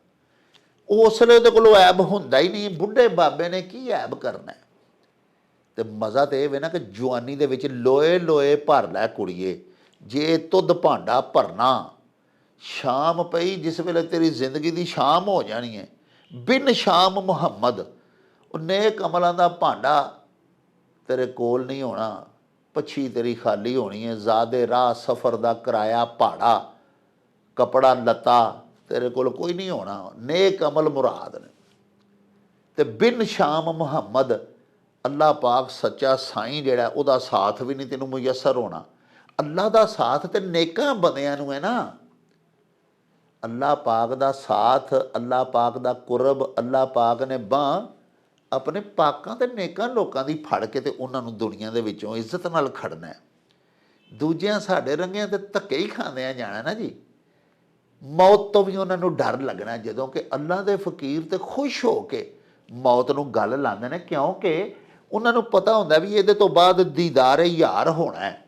Speaker 1: ਉਸ ਵੇਲੇ ਉਹਦੇ ਕੋਲੋਂ ਐਬ ਹੁੰਦਾ ਹੀ ਨਹੀਂ, ਬੁੱਢੇ ਬਾਬੇ ਨੇ ਕੀ ਐਬ ਕਰਨਾ। ਤੇ ਮਜ਼ਾ ਤਾਂ ਇਹ ਵੇ ਨਾ ਕਿ ਜਵਾਨੀ ਦੇ ਵਿੱਚ ਲੋਏ ਲੋਏ ਭਰ ਲੈ ਕੁੜੀਏ, ਜੇ ਤੁਧ ਭਾਂਡਾ ਭਰਨਾ। ਸ਼ਾਮ ਪਈ ਜਿਸ ਵੇਲੇ ਤੇਰੀ ਜ਼ਿੰਦਗੀ ਦੀ ਸ਼ਾਮ ਹੋ ਜਾਣੀ ਹੈ, ਬਿਨ ਸ਼ਾਮ ਮੁਹੰਮਦ, ਉਹ ਨੇਕ ਅਮਲਾਂ ਦਾ ਭਾਂਡਾ ਤੇਰੇ ਕੋਲ ਨਹੀਂ ਹੋਣਾ, ਪੱਛੀ ਤੇਰੀ ਖਾਲੀ ਹੋਣੀ ਹੈ। ਜ਼ਾਦੇ ਰਾਹ ਸਫ਼ਰ ਦਾ ਕਿਰਾਇਆ ਭਾੜਾ, ਕਪੜਾ ਲੱਤਾ ਤੇਰੇ ਕੋਲ ਕੋਈ ਨਹੀਂ ਹੋਣਾ। ਨੇਕ ਅਮਲ ਮੁਰਾਦ ਨੇ। ਤੇ ਬਿਨ ਸ਼ਾਮ ਮੁਹੰਮਦ, ਅੱਲਾ ਪਾਕ ਸੱਚਾ ਸਾਈਂ ਜਿਹੜਾ, ਉਹਦਾ ਸਾਥ ਵੀ ਨਹੀਂ ਤੈਨੂੰ ਮੁਯੱਸਰ ਹੋਣਾ। ਅੱਲਾ ਦਾ ਸਾਥ ਤੇ ਨੇਕਾਂ ਬੰਦਿਆਂ ਨੂੰ ਹੈ ਨਾ। ਅੱਲਾ ਪਾਕ ਦਾ ਸਾਥ, ਅੱਲਾ ਪਾਕ ਦਾ ਕੁਰਬ, ਅੱਲਾ ਪਾਕ ਨੇ ਬਾਂਹ ਆਪਣੇ ਪਾਕਾਂ ਤੇ ਨੇਕਾਂ ਲੋਕਾਂ ਦੀ ਫੜ ਕੇ ਤੇ ਉਹਨਾਂ ਨੂੰ ਦੁਨੀਆ ਦੇ ਵਿੱਚੋਂ ਇੱਜ਼ਤ ਨਾਲ ਖੜਨਾ। ਦੂਜਿਆਂ ਸਾਡੇ ਰੰਗਿਆਂ ਤੇ ਧੱਕੇ ਹੀ ਖਾਂਦਿਆਂ ਜਾਣਾ ਨਾ ਜੀ। ਮੌਤ ਤੋਂ ਵੀ ਉਹਨਾਂ ਨੂੰ ਡਰ ਲੱਗਣਾ, ਜਦੋਂ ਕਿ ਅੱਲਾ ਦੇ ਫਕੀਰ ਤੇ ਖੁਸ਼ ਹੋ ਕੇ ਮੌਤ ਨੂੰ ਗੱਲ ਲਾਉਂਦੇ ਨੇ, ਕਿਉਂਕਿ ਉਹਨਾਂ ਨੂੰ ਪਤਾ ਹੁੰਦਾ ਵੀ ਇਹਦੇ ਤੋਂ ਬਾਅਦ ਦੀਦਾਰ ਯਾਰ ਹੋਣਾ ਹੈ।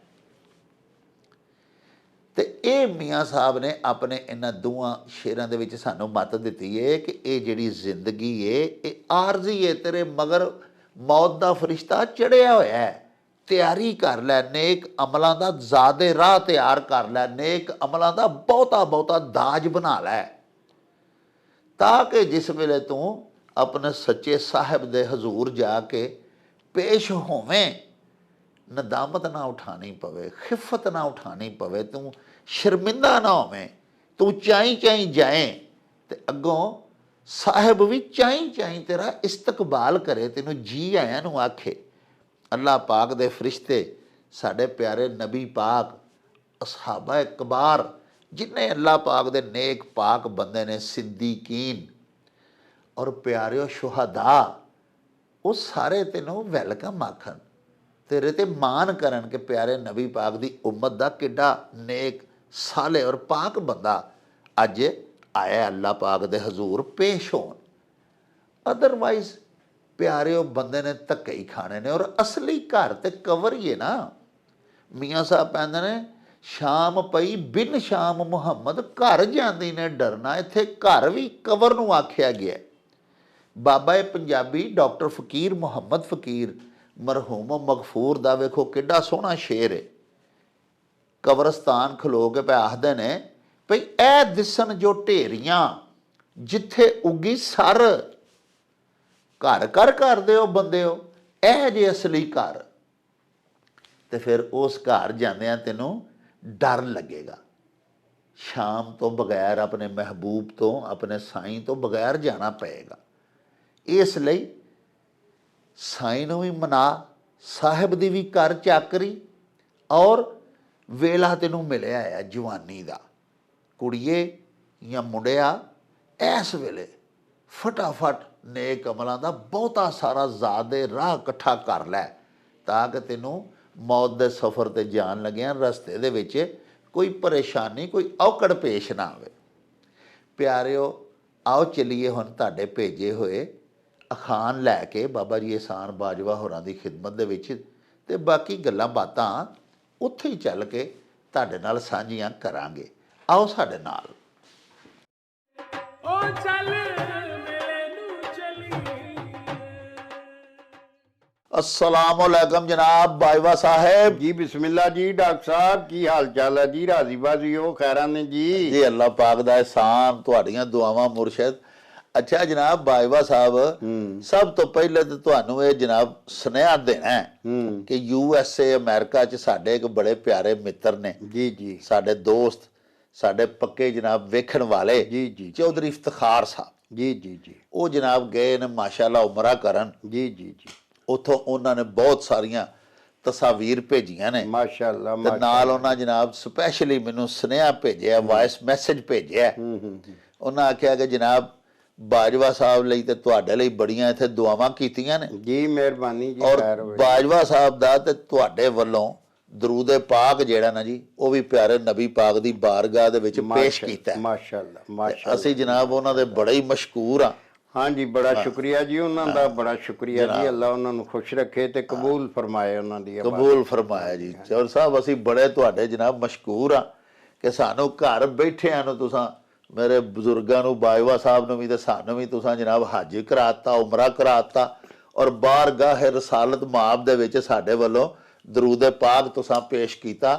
Speaker 1: ਤੇ ਇਹ ਮੀਆਂ ਸਾਹਿਬ ਨੇ ਆਪਣੇ ਇਹਨਾਂ ਦੋਵਾਂ ਸ਼ੇਰਾਂ ਦੇ ਵਿੱਚ ਸਾਨੂੰ ਮੱਤ ਦਿੱਤੀ ਹੈ ਕਿ ਇਹ ਜਿਹੜੀ ਜ਼ਿੰਦਗੀ ਹੈ ਇਹ ਆਰਜ਼ੀ ਹੈ, ਤੇਰੇ ਮਗਰ ਮੌਤ ਦਾ ਫਰਿਸ਼ਤਾ ਚੜਿਆ ਹੋਇਆ ਹੈ। ਤਿਆਰੀ ਕਰ ਲੈ, ਨੇਕ ਅਮਲਾਂ ਦਾ ਜ਼ਾਦੇ ਰਾਹ ਤਿਆਰ ਕਰ ਲੈ, ਨੇਕ ਅਮਲਾਂ ਦਾ ਬਹੁਤਾ ਬਹੁਤਾ ਦਾਜ ਬਣਾ ਲੈ, ਤਾਂ ਕਿ ਜਿਸ ਵੇਲੇ ਤੂੰ ਆਪਣੇ ਸੱਚੇ ਸਾਹਿਬ ਦੇ ਹਜ਼ੂਰ ਜਾ ਕੇ ਪੇਸ਼ ਹੋਵੇਂ, ਨਦਾਮਤ ਨਾ ਉਠਾਣੀ ਪਵੇ, ਖਿਫਤ ਨਾ ਉਠਾਣੀ ਪਵੇ, ਤੂੰ ਸ਼ਰਮਿੰਦਾ ਨਾ ਹੋਵੇਂ, ਤੂੰ ਚਾਈ ਚਾਈ ਜਾਏ ਤੇ ਅੱਗੋਂ ਸਾਹਿਬ ਵੀ ਚਾਈ ਚਾਈ ਤੇਰਾ ਇਸਤਕਬਾਲ ਕਰੇ, ਤੈਨੂੰ ਜੀ ਆਇਆਂ ਨੂੰ ਆਖੇ। ਅੱਲਾ ਪਾਕ ਦੇ ਫਰਿਸ਼ਤੇ, ਸਾਡੇ ਪਿਆਰੇ ਨਬੀ ਪਾਕ, ਅਸਹਾਬਾ ਕਬਾਰ, ਜਿੰਨੇ ਅੱਲਾ ਪਾਕ ਦੇ ਨੇਕ ਪਾਕ ਬੰਦੇ ਨੇ, ਸਿੱਦੀਕੀਨ ਔਰ ਪਿਆਰਿਓ ਸ਼ੁਹਦਾ, ਉਹ ਸਾਰੇ ਤੈਨੂੰ ਵੈਲਕਮ ਆਖਣ, ਤੇਰੇ ਤੇ ਮਾਣ ਕਰਨ ਕਿ ਪਿਆਰੇ ਨਬੀ ਪਾਕ ਦੀ ਉਮਤ ਦਾ ਕਿੱਡਾ ਨੇਕ ਸਾਲੇ ਔਰ ਪਾਕ ਬੰਦਾ ਅੱਜ ਆਇਆ ਅੱਲਾ ਪਾਕ ਦੇ ਹਜ਼ੂਰ ਪੇਸ਼ ਹੋਣ। ਅਦਰਵਾਈਜ਼ ਪਿਆਰਿਓ ਬੰਦੇ ਨੇ ਧੱਕੇ ਹੀ ਖਾਣੇ ਨੇ। ਔਰ ਅਸਲੀ ਘਰ ਤੇ ਕਵਰ ਹੀ ਹੈ ਨਾ। ਮੀਆਂ ਸਾਹਿਬ ਕਹਿੰਦੇ ਨੇ ਸ਼ਾਮ ਪਈ ਬਿਨ ਸ਼ਾਮ ਮੁਹੰਮਦ, ਘਰ ਜਾਂਦੀ ਨੇ ਡਰਨਾ। ਇੱਥੇ ਘਰ ਵੀ ਕਵਰ ਨੂੰ ਆਖਿਆ ਗਿਆ। ਬਾਬਾ ਪੰਜਾਬੀ ਡਾਕਟਰ ਫਕੀਰ ਮੁਹੰਮਦ ਫਕੀਰ ਮਰਹੂਮ ਮਗਫੂਰ ਦਾ ਵੇਖੋ ਕਿੱਡਾ ਸੋਹਣਾ ਸ਼ੇਰ ਹੈ। ਕਬਰਸਤਾਨ ਖਲੋ ਕੇ ਪੈ ਆਖਦੇ ਨੇ ਭਈ ਇਹ ਦਿਸਣ ਜੋ ਢੇਰੀਆਂ, ਜਿੱਥੇ ਉੱਗੀ ਸਰ, ਘਰ ਘਰ ਕਰਦੇ ਹੋ ਬੰਦਿਓ, ਇਹ ਜੇ ਅਸਲੀ ਘਰ। ਤੇ ਫਿਰ ਉਸ ਘਰ ਜਾਂਦਿਆਂ ਤੈਨੂੰ ਡਰ ਲੱਗੇਗਾ। ਸ਼ਾਮ ਤੋਂ ਬਗੈਰ, ਆਪਣੇ ਮਹਿਬੂਬ ਤੋਂ, ਆਪਣੇ ਸਾਈਂ ਤੋਂ ਬਗੈਰ ਜਾਣਾ ਪਏਗਾ। ਇਸ ਲਈ ਸਾਈਂ ਨੂੰ ਵੀ ਮਨਾ, ਸਾਹਿਬ ਦੀ ਵੀ ਕਰ ਚਾਕਰੀ, ਔਰ ਵੇਲਾ ਤੈਨੂੰ ਮਿਲਿਆ ਹੈ ਜਵਾਨੀ ਦਾ। ਕੁੜੀਏ ਜਾਂ ਮੁੰਡਿਆ, ਇਸ ਵੇਲੇ ਫਟਾਫਟ ਨੇਕ ਅਮਲਾਂ ਦਾ ਬਹੁਤਾ ਸਾਰਾ ਜ਼ਾਤ ਦੇ ਰਾਹ ਇਕੱਠਾ ਕਰ ਲੈ, ਤਾਂ ਕਿ ਤੈਨੂੰ ਮੌਤ ਦੇ ਸਫ਼ਰ 'ਤੇ ਜਾਣ ਲੱਗਿਆਂ ਰਸਤੇ ਦੇ ਵਿੱਚ ਕੋਈ ਪਰੇਸ਼ਾਨੀ, ਕੋਈ ਔਕੜ ਪੇਸ਼ ਨਾ ਆਵੇ। ਪਿਆਰਿਓ, ਆਓ ਚੱਲੀਏ ਹੁਣ ਤੁਹਾਡੇ ਭੇਜੇ ਹੋਏ ਅਖਾਣ ਲੈ ਕੇ ਬਾਬਾ ਜੀ ਇਹਸਾਨ ਬਾਜਵਾ ਹੋਰਾਂ ਦੀ ਖਿਦਮਤ ਦੇ ਵਿੱਚ, ਅਤੇ ਬਾਕੀ ਗੱਲਾਂ ਬਾਤਾਂ ਉੱਥੇ ਹੀ ਚੱਲ ਕੇ ਤੁਹਾਡੇ ਨਾਲ ਸਾਂਝੀਆਂ ਕਰਾਂਗੇ। ਆਓ ਸਾਡੇ ਨਾਲ।
Speaker 3: ਉਹ ਚੱਲ ਮੇਰੇ ਨੂੰ ਚਲੀ।
Speaker 1: अस्सलाम वालेकुम जनाब बाजवा साहब।
Speaker 2: जी बिस्मिल्लाह जी। डॉक्टर साहब की हाल चाल है जी? राजी बाजी हो, खैरां ने जी?
Speaker 1: जी अल्लाह पाक दा एहसान, तुहाड़ियां दुआवां मुर्शद। अच्छा जनाब बाजवा साहब, सब तो पहले तो तुहानू ये जनाब सुनेहा देना है कि USA अमेरिका च साडे एक बड़े प्यारे मित्र ने
Speaker 2: जी जी,
Speaker 1: साडे दोस्त, साडे पक्के जनाब वेखण वाले
Speaker 2: जी जी
Speaker 1: चौधरी इफ्तिखार साहब
Speaker 2: जी जी जी
Speaker 1: वो जनाब गए ने माशाअल्लाह उमरा करन।
Speaker 2: जी जी जी,
Speaker 1: ਉੱਥੋਂ ਉਹਨਾਂ ਨੇ ਬਹੁਤ ਸਾਰੀਆਂ ਤਸਵੀਰ ਭੇਜੀਆਂ ਨੇ
Speaker 2: माशाअल्लाह
Speaker 1: ਤੇ ਨਾਲ ਉਹਨਾਂ ਜਨਾਬ ਸਪੈਸ਼ਲੀ ਮੈਨੂੰ ਸੁਨੇਹਾ ਭੇਜਿਆ, ਵਾਇਸ ਮੈਸੇਜ ਭੇਜਿਆ। ਉਹਨਾਂ ਆਖਿਆ ਕਿ ਜਨਾਬ ਬਾਜਵਾ ਸਾਹਿਬ ਲਈ ਤੇ ਤੁਹਾਡੇ ਲਈ ਬੜੀਆਂ ਇੱਥੇ ਦੁਆਵਾਂ ਕੀਤੀਆਂ ਨੇ,
Speaker 2: जी मेहरबानी जी,
Speaker 1: ਔਰ
Speaker 2: खैर होवे।
Speaker 1: ਬਾਜਵਾ ਸਾਹਿਬ ਦਾ ਤੇ ਤੁਹਾਡੇ ਵੱਲੋਂ ਦਰੂਦ ਪਾਕ ਜਿਹੜਾ ਨਾ ਜੀ, ਉਹ ਵੀ ਪਿਆਰੇ ਨਬੀ ਪਾਕ ਦੀ ਬਾਰਗਾਹ ਦੇ ਵਿੱਚ ਪੇਸ਼ ਕੀਤਾ ਹੈ।
Speaker 2: माशाअल्लाह माशाअल्लाह।
Speaker 1: ਅਸੀਂ ਜਨਾਬ ਉਹਨਾਂ ਦੇ ਬੜੇ ਹੀ ਮਸ਼ਕੂਰ ਹਾਂ।
Speaker 2: हाँ जी, बड़ा शुक्रिया जी, उन्हों दा बड़ा शुक्रिया जी। अल्लाह उन्होंने खुश रखे ते कबूल फरमाए उन्हों दी इबादत।
Speaker 1: ਕਬੂਲ ਫਰਮਾਇਆ ਜੀ। ਚੌਰ ਸਾਹਿਬ ਅਸੀਂ ਬੜੇ ਤੁਹਾਡੇ ਜਨਾਬ ਮਸ਼ਕੂਰ ਹਾਂ ਕਿ ਸਾਨੂੰ ਘਰ ਬੈਠਿਆਂ ਨੂੰ ਤੁਸੀਂ, ਮੇਰੇ ਬਜ਼ੁਰਗਾਂ ਨੂੰ, ਬਾਜਵਾ ਸਾਹਿਬ ਨੂੰ ਵੀ ਤੇ ਸਾਨੂੰ ਵੀ ਤੁਸੀਂ ਜਨਾਬ ਹੱਜ ਕਰਾਤਾ, ਉਮਰਾ ਕਰਾਤਾ, ਔਰ ਬਾਰਗਾਹ ਰਸਾਲਤ ਮਾਬ ਦੇ ਵਿੱਚ ਸਾਡੇ ਵੱਲੋਂ ਦਰੂਦ ਪਾਕ ਤੁਸੀਂ ਪੇਸ਼ ਕੀਤਾ।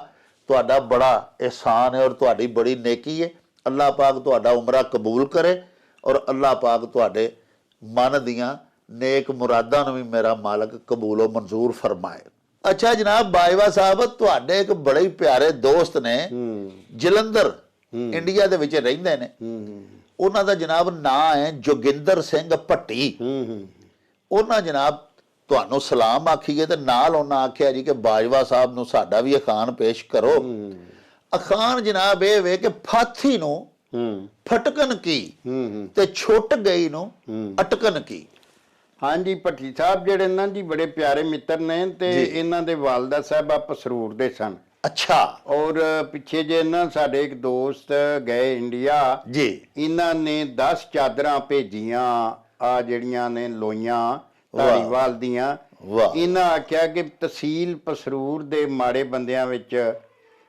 Speaker 1: ਤੁਹਾਡਾ ਬੜਾ ਇਹਸਾਨ ਹੈ ਔਰ ਤੁਹਾਡੀ ਬੜੀ ਨੇਕੀ ਹੈ। ਅੱਲਾਹ ਪਾਕ ਤੁਹਾਡਾ ਉਮਰਾ ਕਬੂਲ ਕਰੇ ਔਰ ਅੱਲਾਹ ਪਾਕ ਤੁਹਾਡੇ ਮਨ ਦੀਆਂ ਨੇਕ ਮੁਰਾਦਾਂ ਨੂੰ ਵੀ ਮੇਰਾ ਮਾਲਕ ਕਬੂਲੋ ਮਨਜ਼ੂਰ ਫਰਮਾਏ। ਅੱਛਾ ਜਨਾਬ ਬਾਜਵਾ ਸਾਹਿਬ, ਤੁਹਾਡੇ ਇੱਕ ਬੜੇ ਹੀ ਪਿਆਰੇ ਦੋਸਤ ਨੇ ਜਲੰਧਰ ਇੰਡੀਆ ਦੇ ਵਿੱਚ ਰਹਿੰਦੇ ਨੇ, ਉਹਨਾਂ ਦਾ ਜਨਾਬ ਨਾਂ ਹੈ ਜੋਗਿੰਦਰ ਸਿੰਘ ਭੱਟੀ। ਉਹਨਾਂ ਜਨਾਬ ਤੁਹਾਨੂੰ ਸਲਾਮ ਆਖੀਏ ਤੇ ਨਾਲ ਉਹਨਾਂ ਆਖਿਆ ਜੀ ਕਿ ਬਾਜਵਾ ਸਾਹਿਬ ਨੂੰ ਸਾਡਾ ਵੀ ਅਖਾਣ ਪੇਸ਼ ਕਰੋ। ਅਖਾਣ ਜਨਾਬ ਇਹ ਵੇ ਕਿ ਫਾਥੀ ਨੂੰ ਫਟਕਣ ਕੀ ਤੇ ਛੁੱਟ ਗਈ ਨੂੰ ਅਟਕਣ ਕੀ।
Speaker 2: हाँ जी, भट्टी साहब ਜਿਹੜੇ ਨਾ ਜੀ ਬੜੇ ਪਿਆਰੇ ਮਿੱਤਰ ਨੇ ਤੇ ਇਹਨਾਂ ਦੇ ਵਾਲਦਾ ਸਾਹਿਬਾ ਪਸਰੂਰ ਦੇ ਸਨ।
Speaker 1: ਅੱਛਾ।
Speaker 2: ਔਰ ਪਿੱਛੇ ਜੇ ਨਾ ਸਾਡੇ ਇੱਕ ਦੋਸਤ ਗਏ ਇੰਡੀਆ
Speaker 1: ਜੀ,
Speaker 2: ਇਹਨਾਂ ਨੇ 10 ਚਾਦਰਾਂ ਭੇਜੀਆਂ, ਆ ਜਿਹੜੀਆਂ ਨੇ ਲੋਈਆਂ ਧਾਰੀਵਾਲ ਦੀਆਂ।
Speaker 1: ਵਾਹ।
Speaker 2: ਇਹਨਾਂ ਆਖਿਆ ਕਿ ਤਹਿਸੀਲ ਪਸਰੂਰ ਦੇ ਮਾੜੇ ਬੰਦਿਆਂ ਵਿੱਚ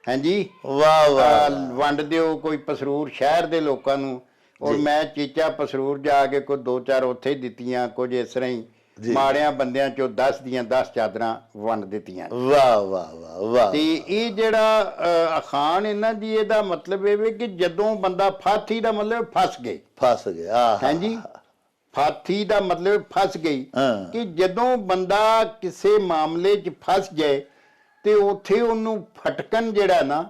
Speaker 2: ਹਾਂਜੀ
Speaker 1: ਵਾਹ ਵਾਹ,
Speaker 2: ਵੰਡ ਦਿਓ ਕੋਈ ਪਸਰੂਰ ਸ਼ਹਿਰ ਦੇ ਲੋਕਾਂ ਨੂੰ। ਔਰ ਮੈਂ ਚੀਚਾ ਪਸਰੂਰ ਜਾ ਕੇ ਕੋਈ 2-4 ਉੱਥੇ ਦਿੱਤੀਆਂ, ਕੁਝ ਇਸ ਤਰ੍ਹਾਂ ਹੀ ਮਾੜਿਆਂ ਬੰਦਿਆਂ ਚੋਂ 10 ਦੀਆਂ 10 ਚਾਦਰਾਂ ਵੰਡ ਦਿੱਤੀਆਂ।
Speaker 1: ਵਾਹ ਵਾਹ ਵਾਹ ਵਾਹ।
Speaker 2: ਤੇ ਇਹ ਜਿਹੜਾ ਅਖਾਣ ਇਹਨਾਂ ਦੀ, ਇਹਦਾ ਮਤਲਬ ਇਹ ਵੇ ਕਿ ਜਦੋਂ ਬੰਦਾ ਫਾਥੀ ਦਾ ਮਤਲਬ ਫਸ ਗਏ,
Speaker 1: ਫਸ ਗਿਆ।
Speaker 2: ਹਾਂਜੀ, ਫਾਥੀ ਦਾ ਮਤਲਬ ਫਸ ਗਈ,
Speaker 1: ਹਾਂ।
Speaker 2: ਕਿ ਜਦੋਂ ਬੰਦਾ ਕਿਸੇ ਮਾਮਲੇ 'ਚ ਫਸ ਜਾਏ ਤੇ ਉੱਥੇ ਉਹਨੂੰ ਫਟਕਣ ਜਿਹੜਾ ਨਾ,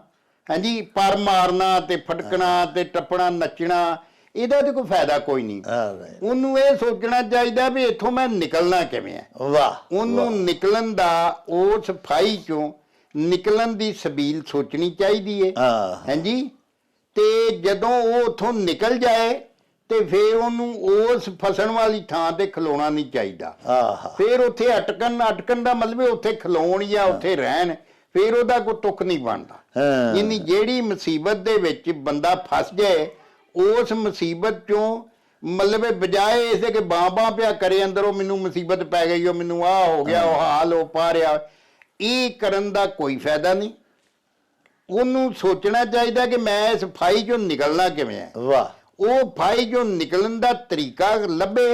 Speaker 2: ਹਾਂਜੀ, ਪਰ ਮਾਰਨਾ ਤੇ ਫਟਕਣਾ ਤੇ ਟੱਪਣਾ ਨੱਚਣਾ, ਇਹਦਾ ਤੇ ਕੋਈ ਫਾਇਦਾ ਕੋਈ ਨਹੀਂ। ਉਹਨੂੰ ਇਹ ਸੋਚਣਾ ਚਾਹੀਦਾ ਵੀ ਇੱਥੋਂ ਮੈਂ ਨਿਕਲਣਾ ਕਿਵੇਂ ਹੈ।
Speaker 1: ਵਾਹ।
Speaker 2: ਉਹਨੂੰ ਨਿਕਲਣ ਦਾ, ਉਸ ਫਾਈ ਚੋਂ ਨਿਕਲਣ ਦੀ ਸਬੀਲ ਸੋਚਣੀ ਚਾਹੀਦੀ ਹੈ। ਹਾਂਜੀ, ਤੇ ਜਦੋਂ ਉਹ ਉੱਥੋਂ ਨਿਕਲ ਜਾਏ ਤੇ ਫਿਰ ਉਹਨੂੰ ਉਸ ਫਸਣ ਵਾਲੀ ਥਾਂ ਤੇ ਖਲੋਣਾ ਨਹੀਂ ਚਾਹੀਦਾ। ਫਿਰ ਉੱਥੇ ਅਟਕਣ ਦਾ ਮਤਲਬ ਉੱਥੇ ਖਲੋਣ ਜਾਂ ਉੱਥੇ ਰਹਿਣ, ਫਿਰ ਉਹਦਾ ਕੋਈ ਤੁਕ ਨਹੀਂ ਬਣਦਾ। ਯਾਨੀ ਜਿਹੜੀ ਮੁਸੀਬਤ ਦੇ ਵਿੱਚ ਬੰਦਾ ਫਸ ਜਾਏ, ਉਸ ਮੁਸੀਬਤ ਚੋਂ ਮਤਲਬ ਬਜਾਏ ਇਸੇ ਕਿ ਬਾਂ ਪਿਆ ਕਰੇ ਅੰਦਰੋਂ ਮੈਨੂੰ ਮੁਸੀਬਤ ਪੈ ਗਈ, ਉਹ ਮੈਨੂੰ ਆਹ ਹੋ ਗਿਆ, ਉਹ ਹਾਲ ਹੋ ਪਾ ਰਿਹਾ, ਇਹ ਕਰਨ ਦਾ ਕੋਈ ਫਾਇਦਾ ਨਹੀਂ। ਉਹਨੂੰ ਸੋਚਣਾ ਚਾਹੀਦਾ ਕਿ ਮੈਂ ਇਸ ਫਾਈ ਚੋਂ ਨਿਕਲਣਾ ਕਿਵੇਂ ਹੈ।
Speaker 1: ਵਾਹ।
Speaker 2: ਉਹ ਫਾਈ ਚੋਂ ਨਿਕਲਣ ਦਾ ਤਰੀਕਾ ਲੱਭੇ,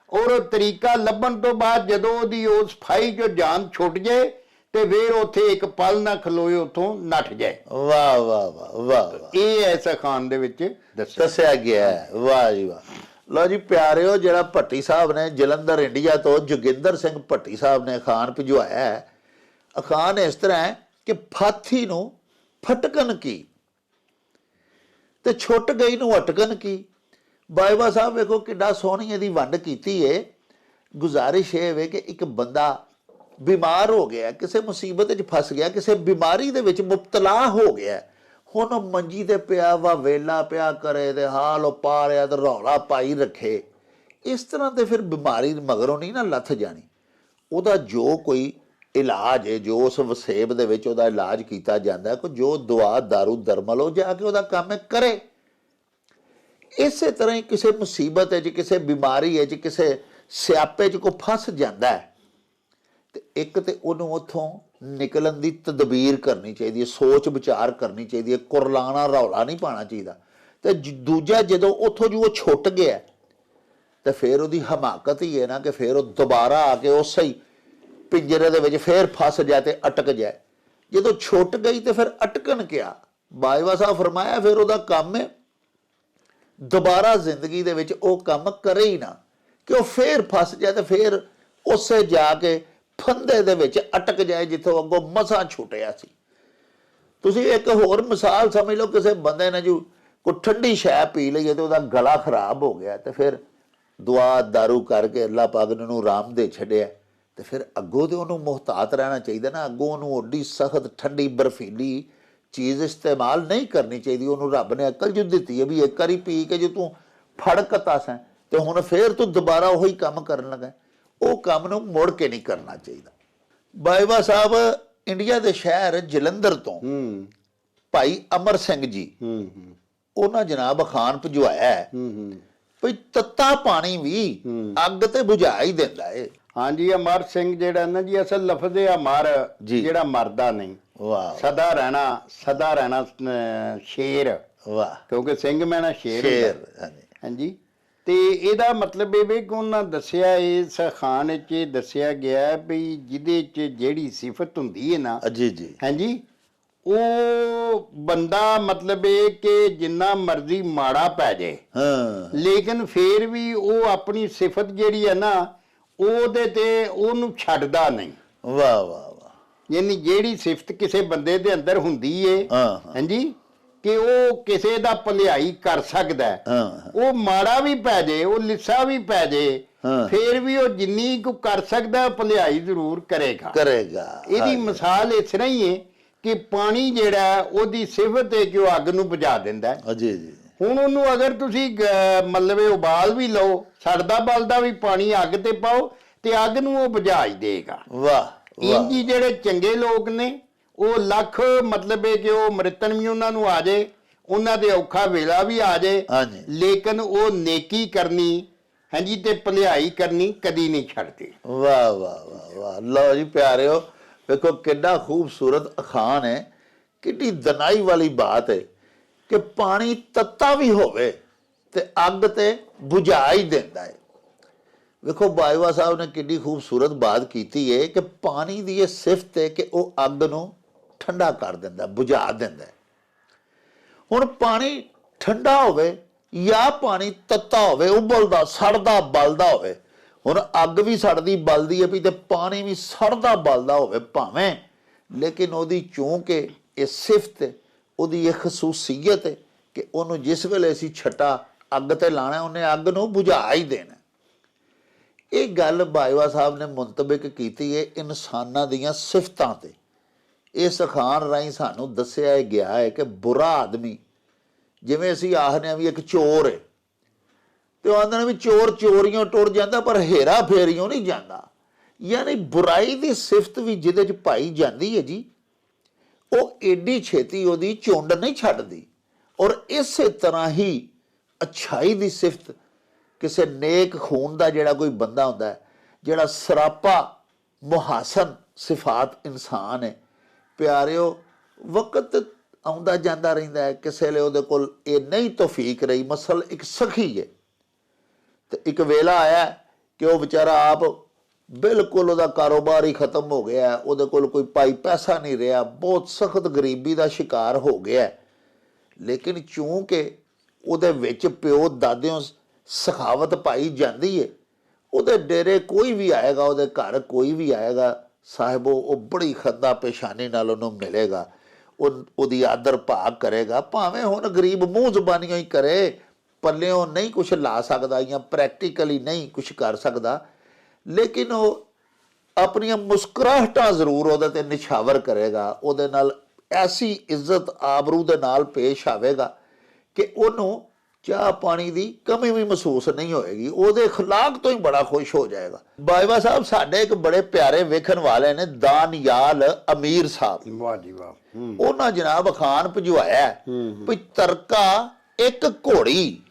Speaker 2: ਔਰ ਉਹ ਤਰੀਕਾ ਲੱਭਣ ਤੋਂ ਬਾਅਦ ਜਦੋਂ ਉਹਦੀ ਉਸ ਫਾਈ ਚੋਂ ਜਾਨ ਛੁੱਟ ਜਾਏ ਤੇ ਫਿਰ ਉੱਥੇ ਇੱਕ ਪਲ ਨਾ ਖਲੋਏ, ਉੱਥੋਂ ਨੱਠ ਜਾਏ।
Speaker 1: ਵਾਹ ਵਾਹ ਵਾਹ ਵਾਹ।
Speaker 2: ਇਹ ਐਸਾ ਖਾਨ ਦੇ ਵਿੱਚ
Speaker 1: ਦੱਸਿਆ ਗਿਆ ਹੈ। ਵਾਹ ਜੀ ਵਾਹ। ਲਓ ਜੀ ਪਿਆਰਿਓ, ਜਿਹੜਾ ਭੱਟੀ ਸਾਹਿਬ ਨੇ ਜਲੰਧਰ ਇੰਡੀਆ ਤੋਂ ਜੋਗਿੰਦਰ ਸਿੰਘ ਭੱਟੀ ਸਾਹਿਬ ਨੇ ਅਖਾਣ ਭਿਜਵਾਇਆ ਹੈ। ਅਖਾਣ ਇਸ ਤਰ੍ਹਾਂ ਹੈ ਕਿ ਫਾਥੀ ਨੂੰ ਫਟਕਣ ਕੀ ਤੇ ਛੁੱਟ ਗਈ ਨੂੰ ਅਟਕਣ ਕੀ। ਬਾਜਵਾ ਸਾਹਿਬ ਵੇਖੋ ਕਿੱਡਾ ਸੋਹਣੀ ਇਹਦੀ ਵੰਡ ਕੀਤੀ ਏ। ਗੁਜ਼ਾਰਿਸ਼ ਇਹ ਵੇ ਕਿ ਇੱਕ ਬੰਦਾ ਬਿਮਾਰ ਹੋ ਗਿਆ, ਕਿਸੇ ਮੁਸੀਬਤ 'ਚ ਫਸ ਗਿਆ, ਕਿਸੇ ਬਿਮਾਰੀ ਦੇ ਵਿੱਚ ਮੁਬਤਲਾ ਹੋ ਗਿਆ, ਹੁਣ ਮੰਜੀ ਤੇ ਪਿਆ ਵਾ, ਵੇਲਾ ਪਿਆ ਕਰੇ ਤੇ ਹਾਲ ਉਹ ਪਾ ਰਿਹਾ ਤੇ ਰੌਲਾ ਪਾਈ ਰੱਖੇ, ਇਸ ਤਰ੍ਹਾਂ ਤੇ ਫਿਰ ਬਿਮਾਰੀ ਮਗਰੋਂ ਨਹੀਂ ਨਾ ਲੱਥ ਜਾਣੀ। ਉਹਦਾ ਜੋ ਕੋਈ ਇਲਾਜ ਹੈ, ਜੋ ਉਸ ਵਸੇਬ ਦੇ ਵਿੱਚ ਉਹਦਾ ਇਲਾਜ ਕੀਤਾ ਜਾਂਦਾ ਹੈ, ਜੋ ਦਵਾ ਦਾਰੂ ਦਰਮਲ ਉਹ ਜਾ ਕੇ ਉਹਦਾ ਕੰਮ ਹੈ ਕਰੇ। ਇਸੇ ਤਰ੍ਹਾਂ ਹੀ ਕਿਸੇ ਮੁਸੀਬਤ ਹੈ, ਕਿਸੇ ਬਿਮਾਰੀ ਹੈ, ਕਿਸੇ ਸਿਆਪੇ 'ਚ ਕੋਈ ਫਸ ਜਾਂਦਾ ਹੈ ਤੇ ਇੱਕ ਤੇ ਉਹਨੂੰ ਉੱਥੋਂ ਨਿਕਲਣ ਦੀ ਤਦਬੀਰ ਕਰਨੀ ਚਾਹੀਦੀ ਹੈ, ਸੋਚ ਵਿਚਾਰ ਕਰਨੀ ਚਾਹੀਦੀ ਹੈ, ਕੁਰਲਾਣਾ ਰੌਲਾ ਨਹੀਂ ਪਾਉਣਾ ਚਾਹੀਦਾ। ਤੇ ਦੂਜਾ, ਜਦੋਂ ਉੱਥੋਂ ਜੋ ਉਹ ਛੁੱਟ ਗਿਆ ਤੇ ਫਿਰ ਉਹਦੀ ਹਮਾਕਤ ਹੀ ਹੈ ਨਾ ਕਿ ਫਿਰ ਉਹ ਦੁਬਾਰਾ ਆ ਕੇ ਉਸੇ ਹੀ ਪਿੰਜਰੇ ਦੇ ਵਿੱਚ ਫਿਰ ਫਸ ਜਾਏ ਤੇ ਅਟਕ ਜਾਏ। ਜਦੋਂ ਛੁੱਟ ਗਈ ਤੇ ਫਿਰ ਅਟਕਣ ਕਿਆ? ਬਾਜਵਾ ਸਾਹਿਬ ਫਰਮਾਇਆ ਫਿਰ ਉਹਦਾ ਕੰਮ ਹੈ ਦੁਬਾਰਾ ਜ਼ਿੰਦਗੀ ਦੇ ਵਿੱਚ ਉਹ ਕੰਮ ਕਰੇ ਹੀ ਨਾ, ਕਿ ਉਹ ਫਿਰ ਫਸ ਜਾਏ ਤੇ ਫਿਰ ਉਸੇ ਜਾ ਕੇ ਫੰਦੇ ਦੇ ਵਿੱਚ ਅਟਕ ਜਾਏ ਜਿੱਥੋਂ ਅੱਗੋਂ ਮਸਾਂ ਛੁੱਟਿਆ ਸੀ। ਤੁਸੀਂ ਇੱਕ ਹੋਰ ਮਿਸਾਲ ਸਮਝ ਲਓ, ਕਿਸੇ ਬੰਦੇ ਨੇ ਜੋ ਕੋਈ ਠੰਡੀ ਸ਼ੈ ਪੀ ਲਈ ਤੇ ਉਹਦਾ ਗਲਾ ਖਰਾਬ ਹੋ ਗਿਆ ਤੇ ਫਿਰ ਦੁਆ ਦਾਰੂ ਕਰਕੇ ਅੱਲਾਹ ਪਾਕ ਨੇ ਉਹਨੂੰ ਆਰਾਮ ਦੇ ਛੱਡਿਆ ਤੇ ਫਿਰ ਅੱਗੋਂ ਤੇ ਉਹਨੂੰ ਮੁਹਤਾਤ ਰਹਿਣਾ ਚਾਹੀਦਾ ਨਾ। ਅੱਗੋਂ ਉਹਨੂੰ ਓਡੀ ਸਖਤ ਠੰਡੀ ਬਰਫੀਲੀ ਚੀਜ਼ ਇਸਤੇਮਾਲ ਨਹੀਂ ਕਰਨੀ ਚਾਹੀਦੀ। ਉਹਨੂੰ ਰੱਬ ਨੇ ਅਕਲ ਜੋ ਦਿੱਤੀ ਹੈ ਵੀ ਇੱਕ ਵਾਰੀ ਪੀ ਕੇ ਜੇ ਤੂੰ ਫੜਕਤਾ ਸੈਂ ਤੇ ਹੁਣ ਫਿਰ ਤੂੰ ਦੁਬਾਰਾ ਉਹੀ ਕੰਮ ਕਰਨ ਲੱਗਾ, ਉਹ ਕੰਮ ਨੂੰ ਮੁੜ ਕੇ ਨਹੀਂ ਕਰਨਾ ਚਾਹੀਦਾ। ਬਾਜਵਾ ਸਾਹਿਬ ਇੰਡੀਆ ਦੇ ਸ਼ਹਿਰ ਜਲੰਧਰ ਤੋਂ ਭਾਈ ਅਮਰ ਸਿੰਘ ਜੀ ਉਹਨਾਂ ਜਨਾਬ ਖਾਨ ਭਜਵਾਇਆ ਹੈ ਭਈ ਤੱਤਾ ਪਾਣੀ ਵੀ ਅੱਗ ਤੇ ਬੁਝਾ ਹੀ ਦਿੰਦਾ ਏ।
Speaker 2: ਹਾਂਜੀ, ਅਮਰ ਸਿੰਘ ਜਿਹੜਾ ਨਾ ਜੀ, ਅਸਲ ਲਫ਼ਜ਼ ਹੈ ਅਮਰ, ਜਿਹੜਾ ਮਰਦਾ ਨਹੀਂ।
Speaker 1: ਵਾਹ,
Speaker 2: ਸਦਾ ਰਹਿਣਾ ਸ਼ੇਰ।
Speaker 1: ਵਾਹ,
Speaker 2: ਕਿਉਂਕਿ ਸਿੰਘ ਮੈਨਾ ਸ਼ੇਰ ਹੁੰਦਾ।
Speaker 1: ਹਾਂਜੀ
Speaker 2: ਹਾਂਜੀ, ਤੇ ਇਹਦਾ ਮਤਲਬ ਇਹ ਵੀ ਕਿ ਉਹਨਾਂ ਦੱਸਿਆ, ਇਸ ਖਾਨ ਵਿੱਚ ਇਹ ਦੱਸਿਆ ਗਿਆ ਵੀ ਜਿਹਦੇ 'ਚ ਜਿਹੜੀ ਸਿਫਤ ਹੁੰਦੀ ਹੈ ਨਾ,
Speaker 1: ਜੀ ਜੀ,
Speaker 2: ਹਾਂਜੀ, ਉਹ ਬੰਦਾ ਮਤਲਬ ਇਹ ਕਿ ਜਿੰਨਾ ਮਰਜ਼ੀ ਮਾੜਾ ਪੈ ਜਾਏ ਲੇਕਿਨ ਫੇਰ ਵੀ ਉਹ ਆਪਣੀ ਸਿਫਤ ਜਿਹੜੀ ਹੈ ਨਾ ਉਹਦੇ ਤੇ ਉਹਨੂੰ ਛੱਡਦਾ ਨਹੀਂ।
Speaker 1: ਵਾਹ ਵਾਹ ਵਾਹ,
Speaker 2: ਯਾਨੀ ਜਿਹੜੀ ਸਿਫਤ ਕਿਸੇ ਬੰਦੇ ਦੇ ਅੰਦਰ ਹੁੰਦੀ ਏ, ਹਾਂਜੀ, ਕਿ ਉਹ ਕਿਸੇ ਦਾ ਭਲਾਈ ਕਰ ਸਕਦਾ, ਉਹ ਮਾੜਾ ਵੀ ਪੈ ਜਾਏ, ਉਹ ਲਿੱਸਾ ਵੀ ਪੈ ਜਾਏ, ਫੇਰ ਵੀ ਉਹ ਜਿੰਨੀ ਕੁ ਕਰ ਸਕਦਾ ਭਲਾਈ ਜ਼ਰੂਰ ਕਰੇਗਾ। ਇਹਦੀ ਮਿਸਾਲ ਇਸ ਤਰ੍ਹਾਂ ਹੀ ਹੈ ਕਿ ਪਾਣੀ ਜਿਹੜਾ ਉਹਦੀ ਸਿਫਤ ਹੈ ਕਿ ਉਹ ਅੱਗ ਨੂੰ ਬੁਝਾ ਦਿੰਦਾ ਹੈ।
Speaker 1: ਜੀ ਜੀ,
Speaker 2: ਹੁਣ ਉਹਨੂੰ ਅਗਰ ਤੁਸੀਂ ਮਤਲਬ ਉਬਾਲ ਵੀ ਲਓ, ਸੜਦਾ ਬਲਦਾ ਵੀ ਪਾਣੀ ਅੱਗ ਤੇ ਪਾਓ ਤੇ ਅੱਗ ਨੂੰ ਉਹ ਬੁਝਾ ਹੀ ਦੇਗਾ।
Speaker 1: ਵਾਹ।
Speaker 2: ਇੰਜੀ ਜਿਹੜੇ ਚੰਗੇ ਲੋਕ ਨੇ ਉਹ ਲੱਖ ਮਤਲਬ ਹੈ ਕਿ ਉਹ ਮ੍ਰਿਤਨ ਵੀ ਉਹਨਾਂ ਨੂੰ ਆ ਜਾਏ, ਉਹਨਾਂ ਦੇ ਔਖਾ ਵੇਲਾ ਵੀ ਆ ਜਾਏ, ਲੇਕਿਨ ਉਹ ਨੇਕੀ ਕਰਨੀ, ਹਾਂਜੀ, ਤੇ ਭਲਾਈ ਕਰਨੀ ਕਦੀ ਨਹੀਂ ਛੱਡਦੇ।
Speaker 1: ਵਾਹ ਵਾਹ ਵਾਹ ਵਾਹ। ਲਓ ਜੀ ਪਿਆਰਿਓ, ਵੇਖੋ ਕਿੰਨਾ ਖੂਬਸੂਰਤ ਅਖਾਣ ਹੈ, ਕਿੰਨੀ ਦਨਾਈ ਵਾਲੀ ਬਾਤ ਹੈ ਕਿ ਪਾਣੀ ਤੱਤਾ ਵੀ ਹੋਵੇ ਤੇ ਅੱਗ ਤੇ ਬੁਝਾ ਹੀ ਦਿੰਦਾ ਹੈ। ਵੇਖੋ ਬਾਜਵਾ ਸਾਹਿਬ ਨੇ ਕਿੰਨੀ ਖੂਬਸੂਰਤ ਬਾਤ ਕੀਤੀ ਹੈ ਕਿ ਪਾਣੀ ਦੀ ਇਹ ਸਿਫਤ ਹੈ ਕਿ ਉਹ ਅੱਗ ਨੂੰ ਠੰਡਾ ਕਰ ਦਿੰਦਾ, ਬੁਝਾ ਦਿੰਦਾ। ਹੁਣ ਪਾਣੀ ਠੰਡਾ ਹੋਵੇ ਜਾਂ ਪਾਣੀ ਤੱਤਾ ਹੋਵੇ, ਉਬਲਦਾ ਸੜਦਾ ਬਲਦਾ ਹੋਵੇ, ਹੁਣ ਅੱਗ ਵੀ ਸੜਦੀ ਬਲਦੀ ਹੈ ਵੀ ਤੇ ਪਾਣੀ ਵੀ ਸੜਦਾ ਬਲਦਾ ਹੋਵੇ ਭਾਵੇਂ, ਲੇਕਿਨ ਉਹਦੀ ਚੂੰਕਿ ਇਹ ਸਿਫਤ ਹੈ, ਉਹਦੀ ਇਹ ਖਸੂਸੀਅਤ ਹੈ ਕਿ ਉਹਨੂੰ ਜਿਸ ਵੇਲੇ ਅਸੀਂ ਛੱਟਾ ਅੱਗ ਤੇ ਲਾਣਾ ਉਹਨੇ ਅੱਗ ਨੂੰ ਬੁਝਾ ਹੀ ਦੇਣਾ। ਇਹ ਗੱਲ ਬਾਜਵਾ ਸਾਹਿਬ ਨੇ ਮੁੰਤਬਿਕ ਕੀਤੀ ਹੈ ਇਨਸਾਨਾਂ ਦੀਆਂ ਸਿਫਤਾਂ ਤੇ। ਇਸ ਅਖਾਣ ਰਾਹੀਂ ਸਾਨੂੰ ਦੱਸਿਆ ਗਿਆ ਹੈ ਕਿ ਬੁਰਾ ਆਦਮੀ, ਜਿਵੇਂ ਅਸੀਂ ਆਖਦੇ ਹਾਂ ਵੀ ਇੱਕ ਚੋਰ ਹੈ ਤੇ ਉਹ ਆਂਦੇ ਨੇ ਵੀ ਚੋਰ ਚੋਰੀਆਂ ਟੁੱਟ ਜਾਂਦਾ ਪਰ ਹੇਰਾ ਫੇਰੀਆਂ ਨਹੀਂ ਜਾਂਦਾ। ਯਾਨੀ ਬੁਰਾਈ ਦੀ ਸਿਫਤ ਵੀ ਜਿਹਦੇ 'ਚ ਪਾਈ ਜਾਂਦੀ ਹੈ ਜੀ, ਉਹ ਏਡੀ ਛੇਤੀ ਉਹਦੀ ਝੁੰਡ ਨਹੀਂ ਛੱਡਦੀ। ਔਰ ਇਸੇ ਤਰ੍ਹਾਂ ਹੀ ਅੱਛਾਈ ਦੀ ਸਿਫਤ, ਕਿਸੇ ਨੇਕ ਖੂਨ ਦਾ ਜਿਹੜਾ ਕੋਈ ਬੰਦਾ ਹੁੰਦਾ ਹੈ, ਜਿਹੜਾ ਸਰਾਪਾ ਮੁਹਾਸਨ ਸਿਫਾਤ ਇਨਸਾਨ ਹੈ, ਪਿਆਰਿਓ, ਵਕਤ ਆਉਂਦਾ ਜਾਂਦਾ ਰਹਿੰਦਾ ਹੈ, ਕਿਸੇ ਵੇਲੇ ਉਹਦੇ ਕੋਲ ਇਹ ਨਹੀਂ ਤੌਫੀਕ ਰਹੀ। ਮਸਲ ਇੱਕ ਸਖੀ ਹੈ ਤੇ ਇੱਕ ਵੇਲਾ ਆਇਆ ਕਿ ਉਹ ਵਿਚਾਰਾ ਆਪ ਬਿਲਕੁਲ ਉਹਦਾ ਕਾਰੋਬਾਰ ਹੀ ਖਤਮ ਹੋ ਗਿਆ, ਉਹਦੇ ਕੋਲ ਕੋਈ ਪਾਈ ਪੈਸਾ ਨਹੀਂ ਰਿਹਾ, ਬਹੁਤ ਸਖਤ ਗਰੀਬੀ ਦਾ ਸ਼ਿਕਾਰ ਹੋ ਗਿਆ। ਲੇਕਿਨ ਚੂੰਕਿ ਉਹਦੇ ਵਿੱਚ ਪਿਓ ਦਾਦਿਓਂ ਸਖਾਵਤ ਪਾਈ ਜਾਂਦੀ ਹੈ, ਉਹਦੇ ਡੇਰੇ ਕੋਈ ਵੀ ਆਏਗਾ, ਉਹਦੇ ਘਰ ਕੋਈ ਵੀ ਆਏਗਾ, ਸਾਹਿਬੋ ਉਹ ਬੜੀ ਖੱਦਾ ਪੇਸ਼ਾਨੀ ਨਾਲ ਉਹਨੂੰ ਮਿਲੇਗਾ, ਉਹਦੀ ਆਦਰ ਭਾਗ ਕਰੇਗਾ। ਭਾਵੇਂ ਹੁਣ ਗਰੀਬ ਮੂੰਹ ਜ਼ਬਾਨੀਆਂ ਹੀ ਕਰੇ, ਪੱਲਿਓਂ ਨਹੀਂ ਕੁਛ ਲਾ ਸਕਦਾ ਜਾਂ ਪ੍ਰੈਕਟੀਕਲੀ ਨਹੀਂ ਕੁਛ ਕਰ ਸਕਦਾ, ਲੇਕਿਨ ਉਹ ਆਪਣੀਆਂ ਮੁਸਕਰਾਹਟਾਂ ਜ਼ਰੂਰ ਉਹਦੇ ਤੇ ਨਿਛਾਵਰ ਕਰੇਗਾ, ਉਹਦੇ ਨਾਲ ਐਸੀ ਇੱਜ਼ਤ ਆਬਰੂ ਦੇ ਨਾਲ ਪੇਸ਼ ਆਵੇਗਾ ਕਿ ਉਹਨੂੰ ਚਾਹ ਪਾਣੀ ਦੀ ਕਮੀ ਵੀ ਮਹਿਸੂਸ ਨਹੀਂ ਹੋਏਗੀ, ਉਹਦੇ ਅਖਲਾਕ ਤੋਂ ਹੀ ਬੜਾ ਖੁਸ਼ ਹੋ ਜਾਏਗਾ। ਬਾਜਵਾ ਸਾਹਿਬ, ਸਾਡੇ ਇੱਕ ਬੜੇ ਪਿਆਰੇ ਵੇਖਣ ਵਾਲੇ ਨੇ ਦਾਨਿਆਲ ਅਮੀਰ ਸਾਹਿਬ,
Speaker 2: ਵਾਹ ਜੀ ਵਾਹ।
Speaker 1: ਉਹਨਾਂ ਜਨਾਬ ਅਖਾਨ ਭਜਵਾਇਆ ਵੀ ਤਰਕਾ ਇੱਕ ਘੋੜੀ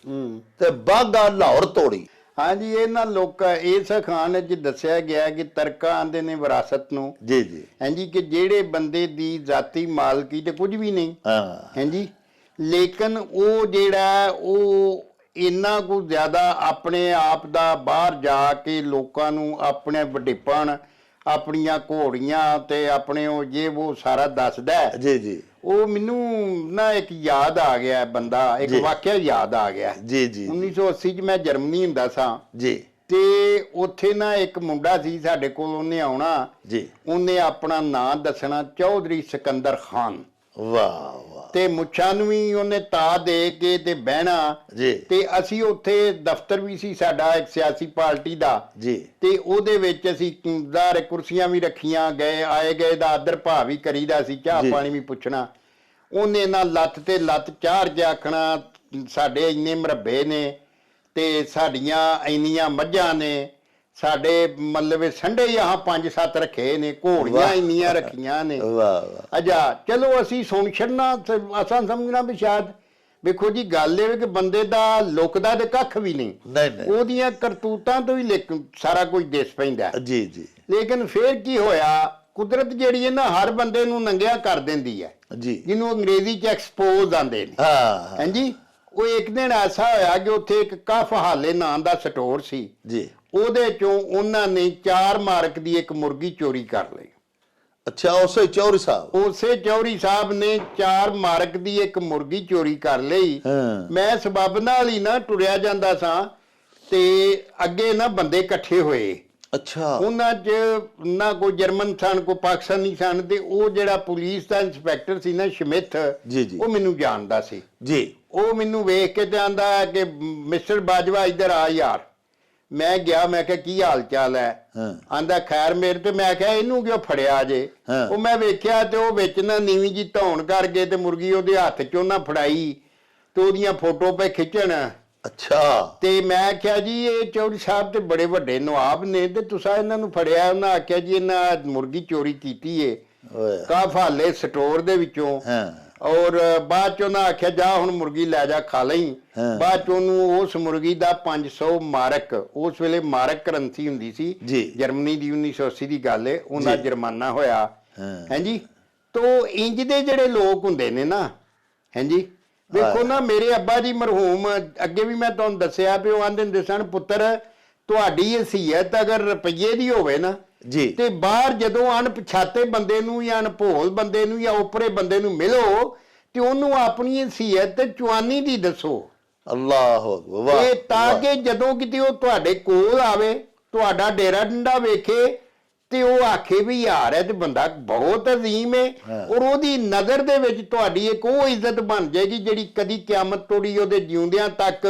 Speaker 1: ਤੇ ਬਾਗਾ ਲਾਹੌਰ ਤੋੜੀ।
Speaker 2: ਹਾਂਜੀ, ਇਹਨਾਂ ਲੋਕਾਂ ਇਸ ਅਖਾਨ 'ਚ ਦੱਸਿਆ ਗਿਆ ਕਿ ਤਰਕਾ ਆਂਦੇ ਨੇ ਵਿਰਾਸਤ ਨੂੰ।
Speaker 1: ਜੀ ਜੀ।
Speaker 2: ਹਾਂਜੀ, ਕਿ ਜਿਹੜੇ ਬੰਦੇ ਦੀ ਜ਼ਾਤੀ ਮਾਲਕੀ ਤੇ ਕੁਝ ਵੀ ਨਹੀਂ।
Speaker 1: ਹਾਂ।
Speaker 2: ਹਾਂਜੀ, ਲੇਕਿਨ ਉਹ ਜਿਹੜਾ ਉਹ ਇੰਨਾ ਕੁ ਜ਼ਿਆਦਾ ਆਪਣੇ ਆਪ ਦਾ ਬਾਹਰ ਜਾ ਕੇ ਲੋਕਾਂ ਨੂੰ ਆਪਣੇ ਵਡੇਪਣ, ਆਪਣੀਆਂ ਘੋੜੀਆਂ ਤੇ ਆਪਣੇ ਉਹ ਜੇ ਉਹ ਸਾਰਾ ਦੱਸਦਾ ਹੈ।
Speaker 1: ਜੀ ਜੀ।
Speaker 2: ਉਹ ਮੈਨੂੰ ਨਾ ਇੱਕ ਯਾਦ ਆ ਗਿਆ ਬੰਦਾ, ਇੱਕ ਵਾਕਿਆ ਯਾਦ ਆ ਗਿਆ।
Speaker 1: ਜੀ ਜੀ।
Speaker 2: 1980 ਚ ਮੈਂ ਜਰਮਨੀ ਹੁੰਦਾ ਸਾਂ
Speaker 1: ਜੀ।
Speaker 2: ਤੇ ਉੱਥੇ ਨਾ ਇੱਕ ਮੁੰਡਾ ਸੀ ਸਾਡੇ ਕੋਲ, ਉਹਨੇ ਆਉਣਾ
Speaker 1: ਜੀ।
Speaker 2: ਉਹਨੇ ਆਪਣਾ ਨਾਂ ਦੱਸਣਾ, ਚੌਧਰੀ ਸਿਕੰਦਰ ਖਾਨ।
Speaker 1: ਵਾਹ ਵਾਹ।
Speaker 2: ਤੇ ਮੁੱਛਾਂ ਨੂੰ ਵੀ ਉਹਨੇ ਤਾ ਦੇ ਕੇ ਤੇ ਬਹਿਣਾ।
Speaker 1: ਜੀ।
Speaker 2: ਤੇ ਅਸੀਂ ਉੱਥੇ ਦਫ਼ਤਰ ਵੀ ਸੀ ਸਾਡਾ ਇੱਕ ਸਿਆਸੀ ਪਾਰਟੀ ਦਾ।
Speaker 1: ਜੀ।
Speaker 2: ਤੇ ਉਹਦੇ ਵਿੱਚ ਅਸੀਂ ਜ਼ਾਰ ਕੁਰਸੀਆਂ ਵੀ ਰੱਖੀਆਂ, ਗਏ ਆਏ ਗਏ ਦਾ ਆਦਰ ਭਾਵ ਵੀ ਕਰੀਦਾ ਸੀ, ਚਾਹ ਪਾਣੀ ਵੀ ਪੁੱਛਣਾ। ਉਹਨੇ ਨਾ ਲੱਤ ਤੇ ਲੱਤ ਚਾੜ ਕੇ ਆਖਣਾ, ਸਾਡੇ ਇੰਨੇ ਮਰੱਬੇ ਨੇ ਤੇ ਸਾਡੀਆਂ ਇੰਨੀਆਂ ਮੱਝਾਂ ਨੇ, ਸਾਡੇ ਮਤਲਬ ਸੰਡੇ ਯਹਾਂ 5-7 ਰੱਖੇ ਨੇ, ਘੋੜੀਆਂ ਇੰਨੀਆਂ ਰੱਖੀਆਂ ਨੇ।
Speaker 1: ਵਾਹ ਵਾਹ।
Speaker 2: ਅੱਛਾ, ਚਲੋ ਅਸੀਂ ਸੁਣ ਛੱਡਣਾ, ਅਸਾਂ ਸਮਝਣਾ ਵੀ ਸ਼ਾਇਦ ਵੇਖੋ ਜੀ ਗੱਲ ਇਹ ਕਿ ਬੰਦੇ ਦਾ ਲੁਕਦਾ ਤੇ ਕੱਖ ਵੀ ਨਹੀਂ, ਉਹਦੀਆਂ ਕਰਤੂਤਾਂ ਤੋਂ ਹੀ ਸਾਰਾ ਕੁਝ ਦਿਸ ਪੈਂਦਾ।
Speaker 1: ਜੀ ਜੀ।
Speaker 2: ਲੇਕਿਨ ਫੇਰ ਕੀ ਹੋਇਆ, ਕੁਦਰਤ ਜਿਹੜੀ ਹੈ ਨਾ ਹਰ ਬੰਦੇ ਨੂੰ ਨੰਗਿਆ ਕਰ ਦਿੰਦੀ ਹੈ
Speaker 1: ਜੀ,
Speaker 2: ਜਿਹਨੂੰ ਅੰਗਰੇਜ਼ੀ ਚ ਐਕਸਪੋਜ਼ ਆਂਦੇ ਨੇ।
Speaker 1: ਹਾਂ।
Speaker 2: ਹਾਂਜੀ, ਉਹ ਇੱਕ ਦਿਨ ਐਸਾ ਹੋਇਆ ਕਿ ਉੱਥੇ ਇੱਕ ਕਫ ਹਾਲੇ ਨਾਂ ਦਾ ਸਟੋਰ ਸੀ
Speaker 1: ਜੀ।
Speaker 2: ਉਹਦੇ ਚੋਂ ਉਹਨਾਂ ਨੇ 4 ਮਾਰਕ ਦੀ ਇੱਕ ਮੁਰਗੀ ਚੋਰੀ ਕਰ ਲਈ।
Speaker 1: ਅੱਛਾ, ਉਸੇ ਚੌਧਰੀ ਸਾਹਿਬ?
Speaker 2: ਉਸੇ ਚੌਧਰੀ ਸਾਹਿਬ ਨੇ 4 ਮਾਰਕ ਦੀ ਇੱਕ ਮੁਰਗੀ ਚੋਰੀ ਕਰ ਲਈ। ਮੈਂ ਸਬੱਬ ਨਾਲ ਹੀ ਨਾ ਟੁਰਿਆ ਜਾਂਦਾ ਸਾਂ ਤੇ ਅੱਗੇ ਨਾ ਬੰਦੇ ਇਕੱਠੇ ਹੋਏ।
Speaker 1: ਅੱਛਾ।
Speaker 2: ਉਹਨਾਂ 'ਚ ਨਾ ਕੋਈ ਜਰਮਨ ਸਨ, ਕੋਈ ਪਾਕਿਸਤਾਨੀ ਸਨ, ਤੇ ਉਹ ਜਿਹੜਾ ਪੁਲਿਸ ਦਾ ਇੰਸਪੈਕਟਰ ਸੀ ਨਾ ਸਮਿਥ, ਉਹ ਮੈਨੂੰ ਜਾਣਦਾ ਸੀ
Speaker 1: ਜੀ।
Speaker 2: ਉਹ ਮੈਨੂੰ ਵੇਖ ਕੇ ਤੇ ਆਂਦਾ ਕਿ ਮਿਸਟਰ ਬਾਜਵਾ ਇੱਧਰ ਆ ਯਾਰ। ਮੈਂ ਗਿਆ, ਮੈਂ ਕਿਹਾ ਕੀ ਹਾਲ ਚਾਲ ਹੈ? ਆਂਦਾ ਖੈਰ ਮੇਰੇ। ਤੇ ਮੈਂ ਕਿਹਾ ਇਹਨੂੰ ਕਿਉਂ ਫੜਿਆ ਜੇ? ਉਹ ਮੈਂ ਵੇਖਿਆ ਤੇ ਉਹ ਵਿੱਚ ਨਾ ਨੀਵੀਂ ਜੀ ਧੌਣ ਕਰ ਗਏ ਤੇ ਮੁਰਗੀ ਉਹਦੇ ਹੱਥ 'ਚ ਉਹਨਾਂ ਫੜਾਈ ਤੇ ਉਹਦੀਆਂ ਫੋਟੋ ਪੇ ਖਿੱਚਣ।
Speaker 1: ਅੱਛਾ। ਤੇ
Speaker 2: ਮੈਂ ਕਿਹਾ ਜੀ ਇਹ ਚੌਧਰੀ ਸਾਹਿਬ ਤੇ ਬੜੇ ਵੱਡੇ ਨਵਾਬ ਨੇ ਤੇ ਤੁਸੀਂ ਇਹਨਾਂ ਨੂੰ ਫੜਿਆ? ਉਹਨਾਂ ਆਖਿਆ ਜੀ ਇਹਨਾਂ ਮੁਰਗੀ ਚੋਰੀ ਕੀਤੀ ਏ ਕਾਫਾਲੇ ਸਟੋਰ ਦੇ ਵਿੱਚੋਂ। ਔਰ ਬਾਅਦ ਚ ਉਹਨਾਂ ਆਖਿਆ ਜਾ ਹੁਣ ਮੁਰਗੀ ਲੈ ਜਾ ਖਾ ਲਈ। ਬਾਅਦ ਚ ਉਹਨੂੰ ਉਸ ਮੁਰਗੀ ਦਾ 500 ਮਾਰਕ, ਉਸ ਵੇਲੇ ਮਾਰਕ ਕਰੰਸੀ ਹੁੰਦੀ ਸੀ ਜਰਮਨੀ ਦੀ, 1980 ਦੀ ਗੱਲ ਹੈ, ਉਹਨਾਂ ਜੁਰਮਾਨਾ ਹੋਇਆ। ਹਾਂਜੀ, ਤੋ ਇੰਜ ਦੇ ਜਿਹੜੇ ਲੋਕ ਹੁੰਦੇ ਨੇ ਨਾ, ਹਾਂਜੀ ਵੇਖੋ ਨਾ, ਮੇਰੇ ਅੱਬਾ ਜੀ ਮਰਹੂਮ, ਅੱਗੇ ਵੀ ਮੈਂ ਤੁਹਾਨੂੰ ਦੱਸਿਆ ਵੀ ਉਹ ਆਂਦੇ ਹੁੰਦੇ ਸਨ, ਪੁੱਤਰ ਤੁਹਾਡੀ ਹਸੀਅਤ ਅਗਰ ਰੁਪਈਏ ਦੀ ਹੋਵੇ ਨਾ ਜੀ, ਤੇ ਬਾਹਰ ਜਦੋਂ ਅਣਪਛਾਤੇ ਬੰਦੇ ਨੂੰ ਜਾਂ ਅਣਭੋਲ ਬੰਦੇ ਨੂੰ ਜਾਂ ਓਪਰੇ ਬੰਦੇ ਨੂੰ ਮਿਲੋ ਤੇ ਉਹਨੂੰ ਆਪਣੀ ਹਸੀਅਤ ਚੁਆਨੀ ਦੀ ਦੱਸੋ। ਅੱਲਾਹ ਵਾਹ। ਤੇ ਤਾਂ ਕਿ ਜਦੋਂ ਕਿਤੇ ਉਹ ਤੁਹਾਡੇ ਕੋਲ ਆਵੇ, ਤੁਹਾਡਾ ਡੇਰਾ ਡੰਡਾ ਵੇਖੇ ਤੇ ਉਹ ਆਖੇ ਵੀ ਯਾਰ ਹੈ ਤੇ ਬੰਦਾ ਬਹੁਤ ਅਜ਼ੀਮ ਹੈ, ਔਰ ਉਹਦੀ ਨਜ਼ਰ ਦੇ ਵਿੱਚ ਤੁਹਾਡੀ ਇੱਕ ਉਹ ਇੱਜ਼ਤ ਬਣ ਜਾਏਗੀ ਜਿਹੜੀ ਕਦੀ ਕਿਆਮਤ ਤੋੜੀ ਉਹਦੇ ਜਿਉਂਦਿਆਂ ਤੱਕ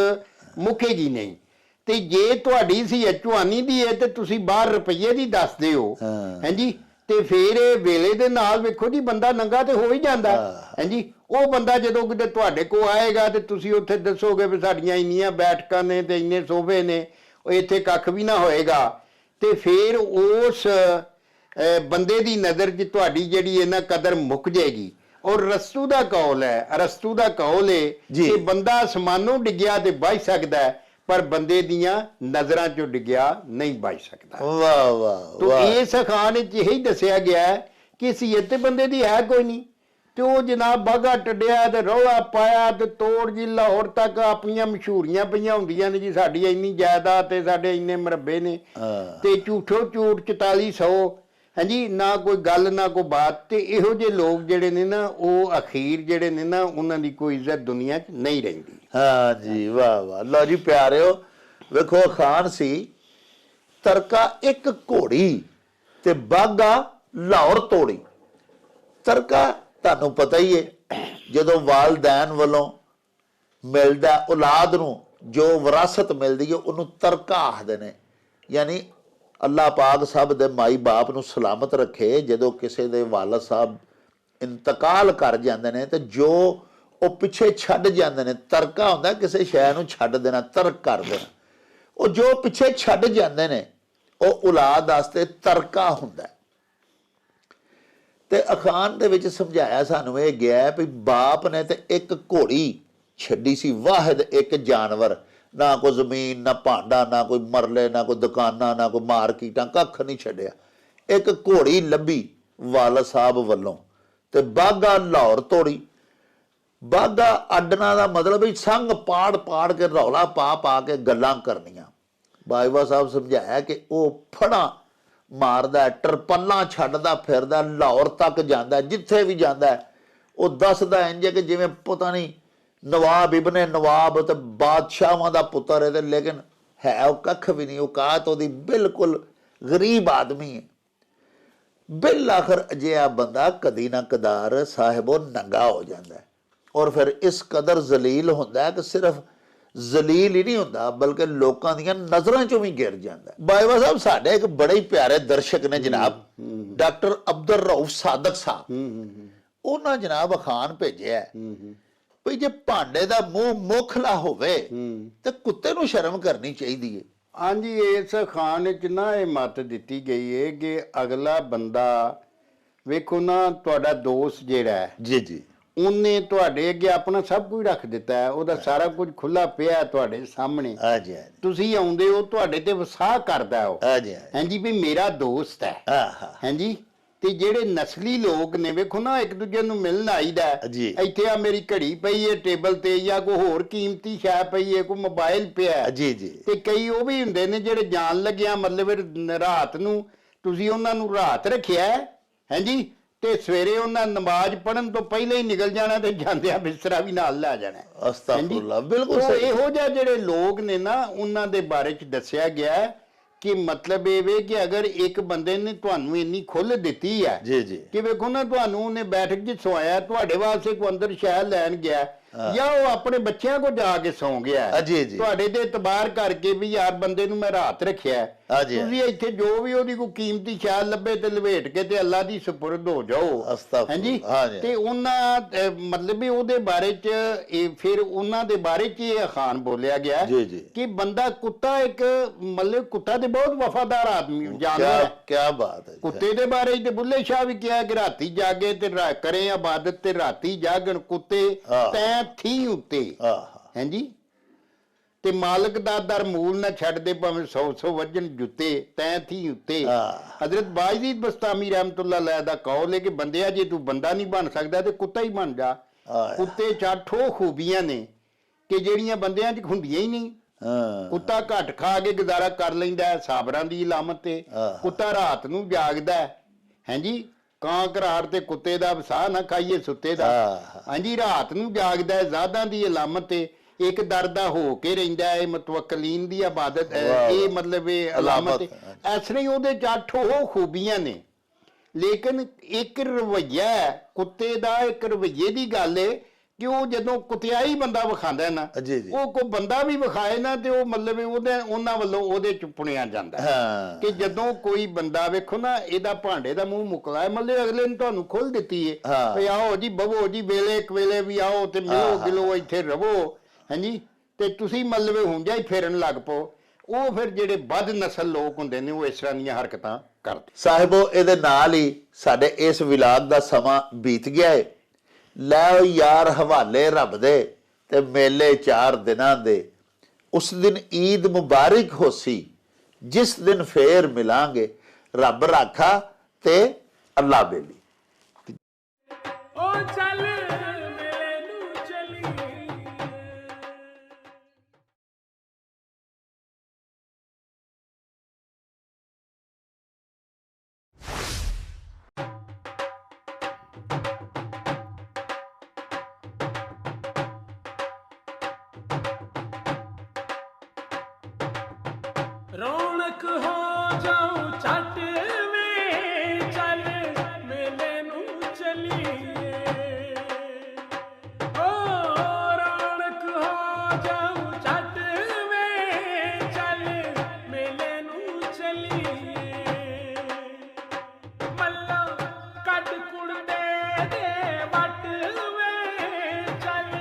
Speaker 2: ਮੁੱਕੇਗੀ ਨਹੀਂ। ਤੇ ਜੇ ਤੁਹਾਡੀ ਸੀ ਚੁਆਨੀ ਦੀ ਹੈ ਤੇ ਤੁਸੀਂ ਬਾਹਰ ਰੁਪਈਏ ਦੀ ਦੱਸਦੇ ਹੋ, ਹਾਂਜੀ, ਤੇ ਫਿਰ ਇਹ ਵੇਲੇ ਦੇ ਨਾਲ ਵੇਖੋ ਜੀ ਬੰਦਾ ਨੰਗਾ ਤੇ ਹੋ ਹੀ ਜਾਂਦਾ। ਹਾਂਜੀ, ਉਹ ਬੰਦਾ ਜਦੋਂ ਕਿਤੇ ਤੁਹਾਡੇ ਕੋਲ ਆਏਗਾ ਤੇ ਤੁਸੀਂ ਉੱਥੇ ਦੱਸੋਗੇ ਵੀ ਸਾਡੀਆਂ ਇੰਨੀਆਂ ਬੈਠਕਾਂ ਨੇ ਤੇ ਇੰਨੇ ਸੋਫੇ ਨੇ, ਉਹ ਇੱਥੇ ਕੱਖ ਵੀ ਨਾ ਹੋਏਗਾ, ਤੇ ਫਿਰ ਉਸ ਬੰਦੇ ਦੀ ਨਜ਼ਰ 'ਚ ਤੁਹਾਡੀ ਜਿਹੜੀ ਹੈ ਨਾ ਕਦਰ ਮੁੱਕ ਜਾਏਗੀ। ਔਰ ਰਸਤੂ ਦਾ ਕੌਲ ਹੈ, ਅਰਸਤੂ ਦਾ ਕੌਲ ਹੈ ਕਿ ਬੰਦਾ ਅਸਮਾਨੋਂ ਡਿੱਗਿਆ ਤੇ ਬਚ ਸਕਦਾ ਹੈ ਪਰ ਬੰਦੇ ਦੀਆਂ ਨਜ਼ਰਾਂ 'ਚੋਂ ਡਿੱਗਿਆ ਨਹੀਂ ਬਚ ਸਕਦਾ। ਵਾਹ ਵਾਹ। ਤੋ ਇਸ ਅਖਾਨ ਵਿੱਚ ਇਹੀ ਦੱਸਿਆ ਗਿਆ ਕਿ ਹਸੀਅਤ ਤੇ ਬੰਦੇ ਦੀ ਹੈ ਕੋਈ ਨਹੀਂ, ਤੇ ਉਹ ਜਨਾਬ ਬਾਗਾ ਟੱਡਿਆ ਤੇ ਰੌਲਾ ਪਾਇਆ ਤੇ ਤੋੜ ਜੀ ਲਾਹੌਰ ਤੱਕ ਆਪਣੀਆਂ ਮਸ਼ਹੂਰੀਆਂ ਪਈਆਂ ਹੁੰਦੀਆਂ ਨੇ ਜੀ, ਸਾਡੀ ਇੰਨੀ ਜਾਇਦਾਦ ਤੇ ਸਾਡੇ ਇੰਨੇ ਮਰੱਬੇ ਨੇ, ਤੇ ਝੂਠੋ ਝੂਠ 4400, ਹਾਂਜੀ, ਨਾ ਕੋਈ ਗੱਲ ਨਾ ਕੋਈ ਬਾਤ। ਤੇ ਇਹੋ ਜਿਹੇ ਲੋਕ ਜਿਹੜੇ ਨੇ ਨਾ ਉਹ ਅਖੀਰ ਜਿਹੜੇ ਨੇ ਨਾ ਉਹਨਾਂ ਦੀ ਕੋਈ ਇੱਜ਼ਤ ਦੁਨੀਆ 'ਚ ਨਹੀਂ ਰਹਿੰਦੀ। ਹਾਂ ਜੀ, ਵਾਹ ਵਾਹ। ਲਓ ਜੀ ਪਿਆਰਿਓ, ਵੇਖੋ ਅਖਾਨ ਸੀ ਤਰਕਾ ਇੱਕ ਘੋੜੀ ਤੇ ਬਾਗਾ ਲਾਹੌਰ ਤੋੜੀ। ਤਰਕਾ ਤੁਹਾਨੂੰ ਪਤਾ ਹੀ ਹੈ, ਜਦੋਂ ਵਾਲਦੈਨ ਵੱਲੋਂ ਮਿਲਦਾ ਔਲਾਦ ਨੂੰ ਜੋ ਵਿਰਾਸਤ ਮਿਲਦੀ ਹੈ ਉਹਨੂੰ ਤਰਕਾ ਆਖਦੇ ਨੇ। ਯਾਨੀ ਅੱਲਾਹ ਪਾਕ ਸਭ ਦੇ ਮਾਈ ਬਾਪ ਨੂੰ ਸਲਾਮਤ ਰੱਖੇ, ਜਦੋਂ ਕਿਸੇ ਦੇ ਵਾਲਦ ਸਾਹਿਬ ਇੰਤਕਾਲ ਕਰ ਜਾਂਦੇ ਨੇ ਤੇ ਜੋ
Speaker 1: ਉਹ ਪਿੱਛੇ ਛੱਡ ਜਾਂਦੇ ਨੇ। ਤਰਕਾ ਹੁੰਦਾ ਕਿਸੇ ਸ਼ੈ ਨੂੰ ਛੱਡ ਦੇਣਾ, ਤਰਕ ਕਰ ਦੇਣਾ। ਉਹ ਜੋ ਪਿੱਛੇ ਛੱਡ ਜਾਂਦੇ ਨੇ ਉਹ ਔਲਾਦ ਵਾਸਤੇ ਤਰਕਾ ਹੁੰਦਾ। ਤੇ ਅਖਾਣ ਦੇ ਵਿੱਚ ਸਮਝਾਇਆ ਸਾਨੂੰ ਇਹ ਗਿਆ ਵੀ ਬਾਪ ਨੇ ਤੇ ਇੱਕ ਘੋੜੀ ਛੱਡੀ ਸੀ, ਵਾਹਿਦ ਇੱਕ ਜਾਨਵਰ, ਨਾ ਕੋਈ ਜ਼ਮੀਨ, ਨਾ ਭਾਂਡਾ, ਨਾ ਕੋਈ ਮਰਲੇ, ਨਾ ਕੋਈ ਦੁਕਾਨਾਂ, ਨਾ ਕੋਈ ਮਾਰਕੀਟਾਂ, ਕੱਖ ਨਹੀਂ ਛੱਡਿਆ। ਇੱਕ ਘੋੜੀ ਲੱਭੀ ਵਾਲਾ ਸਾਹਿਬ ਵੱਲੋਂ ਤੇ ਬਾਗਾ ਲਾਹੌਰ ਤੋੜੀ। ਬਾਗਾ ਅੱਡਣਾ ਦਾ ਮਤਲਬ ਵੀ ਸੰਗ ਪਾੜ ਪਾੜ ਕੇ ਰੌਲਾ ਪਾ ਪਾ ਕੇ ਗੱਲਾਂ ਕਰਨੀਆਂ। ਬਾਜਵਾ ਸਾਹਿਬ ਸਮਝਾਇਆ ਕਿ ਉਹ ਫੜਾ ਮਾਰਦਾ, ਟਰਪੱਲਾਂ ਛੱਡਦਾ ਫਿਰਦਾ, ਲਾਹੌਰ ਤੱਕ ਜਾਂਦਾ, ਜਿੱਥੇ ਵੀ ਜਾਂਦਾ ਉਹ ਦੱਸਦਾ ਇੰਜ ਕਿ ਜਿਵੇਂ ਪਤਾ ਨਹੀਂ ਨਵਾਬ ਇਬਨੇ ਨਵਾਬ ਤੇ ਬਾਦਸ਼ਾਹਾਂ ਦਾ ਪੁੱਤਰ ਹੈ, ਤੇ ਲੇਕਿਨ ਹੈ ਉਹ ਕੱਖ ਵੀ ਨਹੀਂ। ਔਕਾਤ ਉਹਦੀ ਬਿਲਕੁਲ ਗਰੀਬ ਆਦਮੀ ਹੈ। ਬਿਲ ਆਖਰ ਅਜਿਹਾ ਬੰਦਾ ਕਦੀ ਨਾ ਕਦਾਰ ਸਾਹਿਬੋ ਨੰਗਾ ਹੋ ਜਾਂਦਾ ਔਰ ਫਿਰ ਇਸ ਕਦਰ ਜ਼ਲੀਲ ਹੁੰਦਾ ਕਿ ਸਿਰਫ ਜ਼ਲੀਲ ਹੀ ਨਹੀਂ ਹੁੰਦਾ ਬਲਕਿ ਲੋਕਾਂ ਦੀਆਂ ਨਜ਼ਰਾਂ ਚੋਂ ਵੀ ਗਿਰ ਜਾਂਦਾ। ਬਾਜਵਾ ਸਾਹਿਬ ਸਾਡੇ ਇੱਕ ਬੜੇ ਹੀ ਪਿਆਰੇ ਦਰਸ਼ਕ ਨੇ ਜਨਾਬ, ਡਾਕਟਰ ਅਬਦੁਰ ਰਊਫ ਸਾਦਕ ਸਾਹਿਬ। ਉਹਨਾਂ ਜਨਾਬ ਅਖਾਣ ਭੇਜਿਆ ਵੀ ਜੇ ਭਾਂਡੇ ਦਾ ਮੂੰਹ ਮੋਖਲਾ ਹੋਵੇ ਤੇ ਕੁੱਤੇ ਨੂੰ ਸ਼ਰਮ ਕਰਨੀ ਚਾਹੀਦੀ ਹੈ।
Speaker 2: ਹਾਂਜੀ, ਇਸ ਖਾਨ ਵਿੱਚ ਨਾ ਇਹ ਮੱਤ ਦਿੱਤੀ ਗਈ ਹੈ ਕਿ ਅਗਲਾ ਬੰਦਾ ਵੇਖੋ ਨਾ, ਤੁਹਾਡਾ ਦੋਸਤ ਜਿਹੜਾ ਹੈ
Speaker 1: ਜੀ ਜੀ,
Speaker 2: ਉਹਨੇ ਤੁਹਾਡੇ ਅੱਗੇ ਆਪਣਾ ਸਭ ਕੁਝ ਰੱਖ ਦਿੱਤਾ ਹੈ, ਉਹਦਾ ਸਾਰਾ ਕੁਝ ਖੁੱਲਾ ਪਿਆ ਤੁਹਾਡੇ ਸਾਹਮਣੇ।
Speaker 1: ਹਾਂਜੀ
Speaker 2: ਤੁਸੀਂ ਆਉਂਦੇ ਹੋ, ਤੁਹਾਡੇ ਤੇ ਵਿਸਾਹ ਕਰਦਾ ਉਹ,
Speaker 1: ਹਾਂਜੀ
Speaker 2: ਹਾਂਜੀ ਵੀ ਮੇਰਾ ਦੋਸਤ ਹੈ। ਹਾਂਜੀ, ਤੇ ਜਿਹੜੇ ਨਸਲੀ ਲੋਕ ਨੇ ਵੇਖੋ ਨਾ, ਇੱਕ ਦੂਜੇ ਨੂੰ ਮਿਲਣ ਆਈਦਾ। ਇੱਥੇ ਆ ਮੇਰੀ ਘੜੀ ਪਈ ਹੈ ਟੇਬਲ ਤੇ, ਜਾਂ ਕੋਈ ਹੋਰ ਕੀਮਤੀ ਸ਼ੈ ਪਈ ਹੈ, ਕੋਈ ਮੋਬਾਈਲ ਪਿਆ
Speaker 1: ਜੀ ਜੀ।
Speaker 2: ਤੇ ਕਈ ਉਹ ਵੀ ਹੁੰਦੇ ਨੇ ਜਿਹੜੇ ਜਾਣ ਲੱਗਿਆ ਮਤਲਬ ਰਾਤ ਨੂੰ ਤੁਸੀਂ ਉਹਨਾਂ ਨੂੰ ਰਾਤ ਰੱਖਿਆ ਹਾਂਜੀ, ਤੇ ਸਵੇਰੇ ਉਹਨਾਂ ਨਮਾਜ਼ ਪੜ੍ਹਨ ਤੋਂ ਪਹਿਲਾਂ ਹੀ ਨਿਕਲ ਜਾਣਾ ਤੇ ਜਾਂਦਿਆਂ ਬਿਸਤਰਾ ਵੀ ਨਾਲ ਲੈ ਜਾਣਾ।
Speaker 1: ਅਸਤਗਫੁਰullah, ਬਿਲਕੁਲ
Speaker 2: ਸਹੀ।
Speaker 1: ਸਹੀ।
Speaker 2: ਇਹੋ ਜਿਹੇ ਜਿਹੜੇ ਲੋਕ ਨੇ ਨਾ, ਉਹਨਾਂ ਦੇ ਬਾਰੇ ਚ ਦੱਸਿਆ ਗਿਆ ਕਿ ਮਤਲਬ ਇਹ ਵੇ ਕਿ ਅਗਰ ਇੱਕ ਬੰਦੇ ਨੇ ਤੁਹਾਨੂੰ ਇੰਨੀ ਖੁੱਲ੍ਹ ਦਿੱਤੀ ਹੈ
Speaker 1: ਜੀ ਜੀ
Speaker 2: ਕਿ ਵੇਖੋ ਨਾ, ਤੁਹਾਨੂੰ ਉਹਨੇ ਬੈਠਕ 'ਚ ਸਵਾਇਆ, ਤੁਹਾਡੇ ਵਾਸਤੇ ਕੋਈ ਅੰਦਰ ਸ਼ਹਿ ਲੈਣ ਗਿਆ ਜਾਂ ਉਹ ਆਪਣੇ ਬੱਚਿਆਂ ਕੋਲ ਜਾ ਕੇ ਸੌਂ ਗਿਆ, ਤੁਹਾਡੇ ਤੇ ਇਤਬਾਰ ਕਰਕੇ ਵੀ ਯਾਰ ਬੰਦੇ ਨੂੰ ਮੈਂ ਰਾਤ ਰੱਖਿਆ, ਤੁਸੀਂ ਇੱਥੇ ਜੋ ਵੀ ਉਹਦੀ ਕੋਈ ਕੀਮਤੀ ਸ਼ੈ ਲੱਭੇ ਤੇ ਲਵੇਟ ਕੇ ਤੇ ਅੱਲਾ ਦੀ ਸਪੁਰਦ ਹੋ ਜਾਓ। ਹਾਂਜੀ, ਤੇ ਉਹਨਾਂ ਮਤਲਬ ਵੀ ਉਹਦੇ ਬਾਰੇ ਚ ਇਹ ਫਿਰ ਉਹਨਾਂ ਦੇ ਬਾਰੇ ਚ ਇਹ ਅਖਾਨ ਬੋਲਿਆ ਗਿਆ ਕਿ ਬੰਦਾ ਕੁੱਤਾ ਇੱਕ ਮਤਲਬ ਕੁੱਤਾ ਤੇ ਬਹੁਤ ਵਫਾਦਾਰ ਆਦਮੀ ਜਾਨਵਰ ਹੈ।
Speaker 1: ਕਿਆ ਬਾਤ ਹੈ।
Speaker 2: ਕੁੱਤੇ ਦੇ ਬਾਰੇ ਤੇ ਬੁੱਲੇ ਸ਼ਾਹ ਵੀ ਕਿਹਾ ਕਿ ਰਾਤੀ ਜਾਗੇ ਤੇ ਕਰੇ ਇਬਾਦਤ ਤੇ ਰਾਤੀ ਜਾਗਣ ਕੁੱਤੇ ਤੈਂ ਥੀ ਉੱਤੇ। ਹਾਂਜੀ, ਤੇ ਮਾਲਕ ਦਾ ਦਰ ਮੂਲ ਨਾ ਛੱਡਦੇ ਭਾਵੇਂ 100 ਵੱਜਣ ਜੁੱਤੇ ਤੈਂ ਥੀ ਉੱਤੇ। ਹਜ਼ਰਤ ਬਾਜੀਦ ਬਸਤਾਮੀ ਰਹਿਮਤੁल्लाह ਅਲੈਹ ਦਾ ਕੌਲ ਹੈ ਕਿ ਬੰਦਿਆ ਜੇ ਤੂੰ ਬੰਦਾ ਨਹੀਂ ਬਣ ਸਕਦਾ ਤੇ ਕੁੱਤਾ ਹੀ ਬਣ ਜਾ। ਕੁੱਤੇ ਚ 8 ਖੂਬੀਆਂ ਨੇ ਕਿ ਜਿਹੜੀਆਂ ਬੰਦਿਆਂ 'ਚ ਹੁੰਦੀਆਂ ਹੀ ਨਹੀਂ। ਕੁੱਤਾ ਘੱਟ ਖਾ ਕੇ ਗੁਜ਼ਾਰਾ ਕਰ ਲੈਂਦਾ, ਸਾਬਰਾਂ ਦੀ ਇਲਾਮਤ ਤੇ। ਕੁੱਤਾ ਰਾਤ ਨੂੰ ਜਾਗਦਾ। ਹਾਂਜੀ, ਕਾਂ ਘਰਾੜ ਤੇ ਕੁੱਤੇ ਦਾ ਵਸਾ ਨਾ ਖਾਈਏ ਸੁੱਤੇ ਦਾ। ਹਾਂਜੀ, ਰਾਤ ਨੂੰ ਜਾਗਦਾ, ਜ਼ਾਦਾਂ ਦੀ ਇਲਾਮਤ ਤੇ। ਇੱਕ ਦਰਦਾ ਹੋ ਕੇ ਰਹਿੰਦਾ ਹੈ, ਮੁਤਵਕਲੀਨ ਦੀ ਇਬਾਦਤ, ਇਹ ਮਤਲਬ ਇਹ ਇਲਾਮਤ। ਇਸ ਤਰ੍ਹਾਂ ਹੀ ਉਹਦੇ 'ਚ 8 ਉਹ ਖੂਬੀਆਂ ਨੇ। ਲੇਕਿਨ ਇੱਕ ਰਵੱਈਆ ਕੁੱਤੇ ਦਾ, ਇੱਕ ਰਵੱਈਏ ਦੀ ਗੱਲ ਹੈ ਕਿ ਉਹ ਜਦੋਂ ਕੁੱਤਿਆਈ ਬੰਦਾ ਵਿਖਾਉਂਦਾ ਨਾ, ਉਹ ਕੋਈ ਬੰਦਾ ਵੀ ਵਿਖਾਏ ਨਾ ਤੇ ਉਹ ਮਤਲਬ ਉਹਨਾਂ ਵੱਲੋਂ ਉਹਦੇ ਚ ਪੁਣਿਆ ਜਾਂਦਾ ਕਿ ਜਦੋਂ ਕੋਈ ਬੰਦਾ ਵੇਖੋ ਨਾ, ਇਹਦਾ ਭਾਂਡੇ ਦਾ ਮੂੰਹ ਮੁਕਲਾ ਹੈ, ਮਤਲਬ ਅਗਲੇ ਨੇ ਤੁਹਾਨੂੰ ਖੁੱਲ ਦਿੱਤੀ ਹੈ ਵੀ ਆਓ ਜੀ ਬਵੋ ਜੀ, ਵੇਲੇ ਇੱਕ ਵੇਲੇ ਵੀ ਆਓ ਤੇ ਮਿਲੋ ਗਿਲੋ, ਇੱਥੇ ਰਵੋ। ਹਾਂਜੀ, ਤੇ ਤੁਸੀਂ ਮਤਲਬ ਹੁੰਜਾ ਹੀ ਫੇਰਨ ਲੱਗ ਪਓ। ਉਹ ਫਿਰ ਜਿਹੜੇ ਬਦ ਨਸਲ ਲੋਕ ਹੁੰਦੇ ਨੇ ਉਹ ਇਸ ਤਰ੍ਹਾਂ ਦੀਆਂ ਹਰਕਤਾਂ ਕਰਦੇ।
Speaker 1: ਸਾਹਿਬੋ, ਇਹਦੇ ਨਾਲ ਹੀ ਸਾਡੇ ਇਸ ਵਿਲਾਗ ਦਾ ਸਮਾਂ ਬੀਤ ਗਿਆ ਹੈ। ਲੈ ਯਾਰ ਹਵਾਲੇ ਰੱਬ ਦੇ ਤੇ ਮੇਲੇ 4 ਦਿਨਾਂ ਦੇ। ਉਸ ਦਿਨ ਈਦ ਮੁਬਾਰਕ ਹੋਸੀ, ਜਿਸ ਦਿਨ ਫੇਰ ਮਿਲਾਂਗੇ। ਰੱਬ ਰਾਖਾ ਤੇ ਅੱਲਾ ਬੇਲੀ।
Speaker 3: ਉਹ ਚੱਲ ਮੇਲੇ ਨੂੰ ਚਲੀ। ਰੌਣਕ ਹੋ ਜਾਉ ਛੱਟ ਵੇ, ਚੱਲ ਮੇਲੇ ਨੂੰ ਚਲੀਏ। ਓ ਰੌਣਕ ਹੋ ਜਾਉ ਛੱਟ ਵੇ, ਚੱਲ ਮੇਲੇ ਨੂੰ ਚਲੀਏ। ਮੱਲਾ ਕੱਢ ਕੁੜਦੇ ਦੇ ਵੱਟ ਵੇ, ਚੱਲ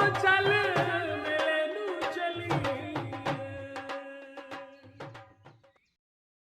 Speaker 3: ਚੱਲ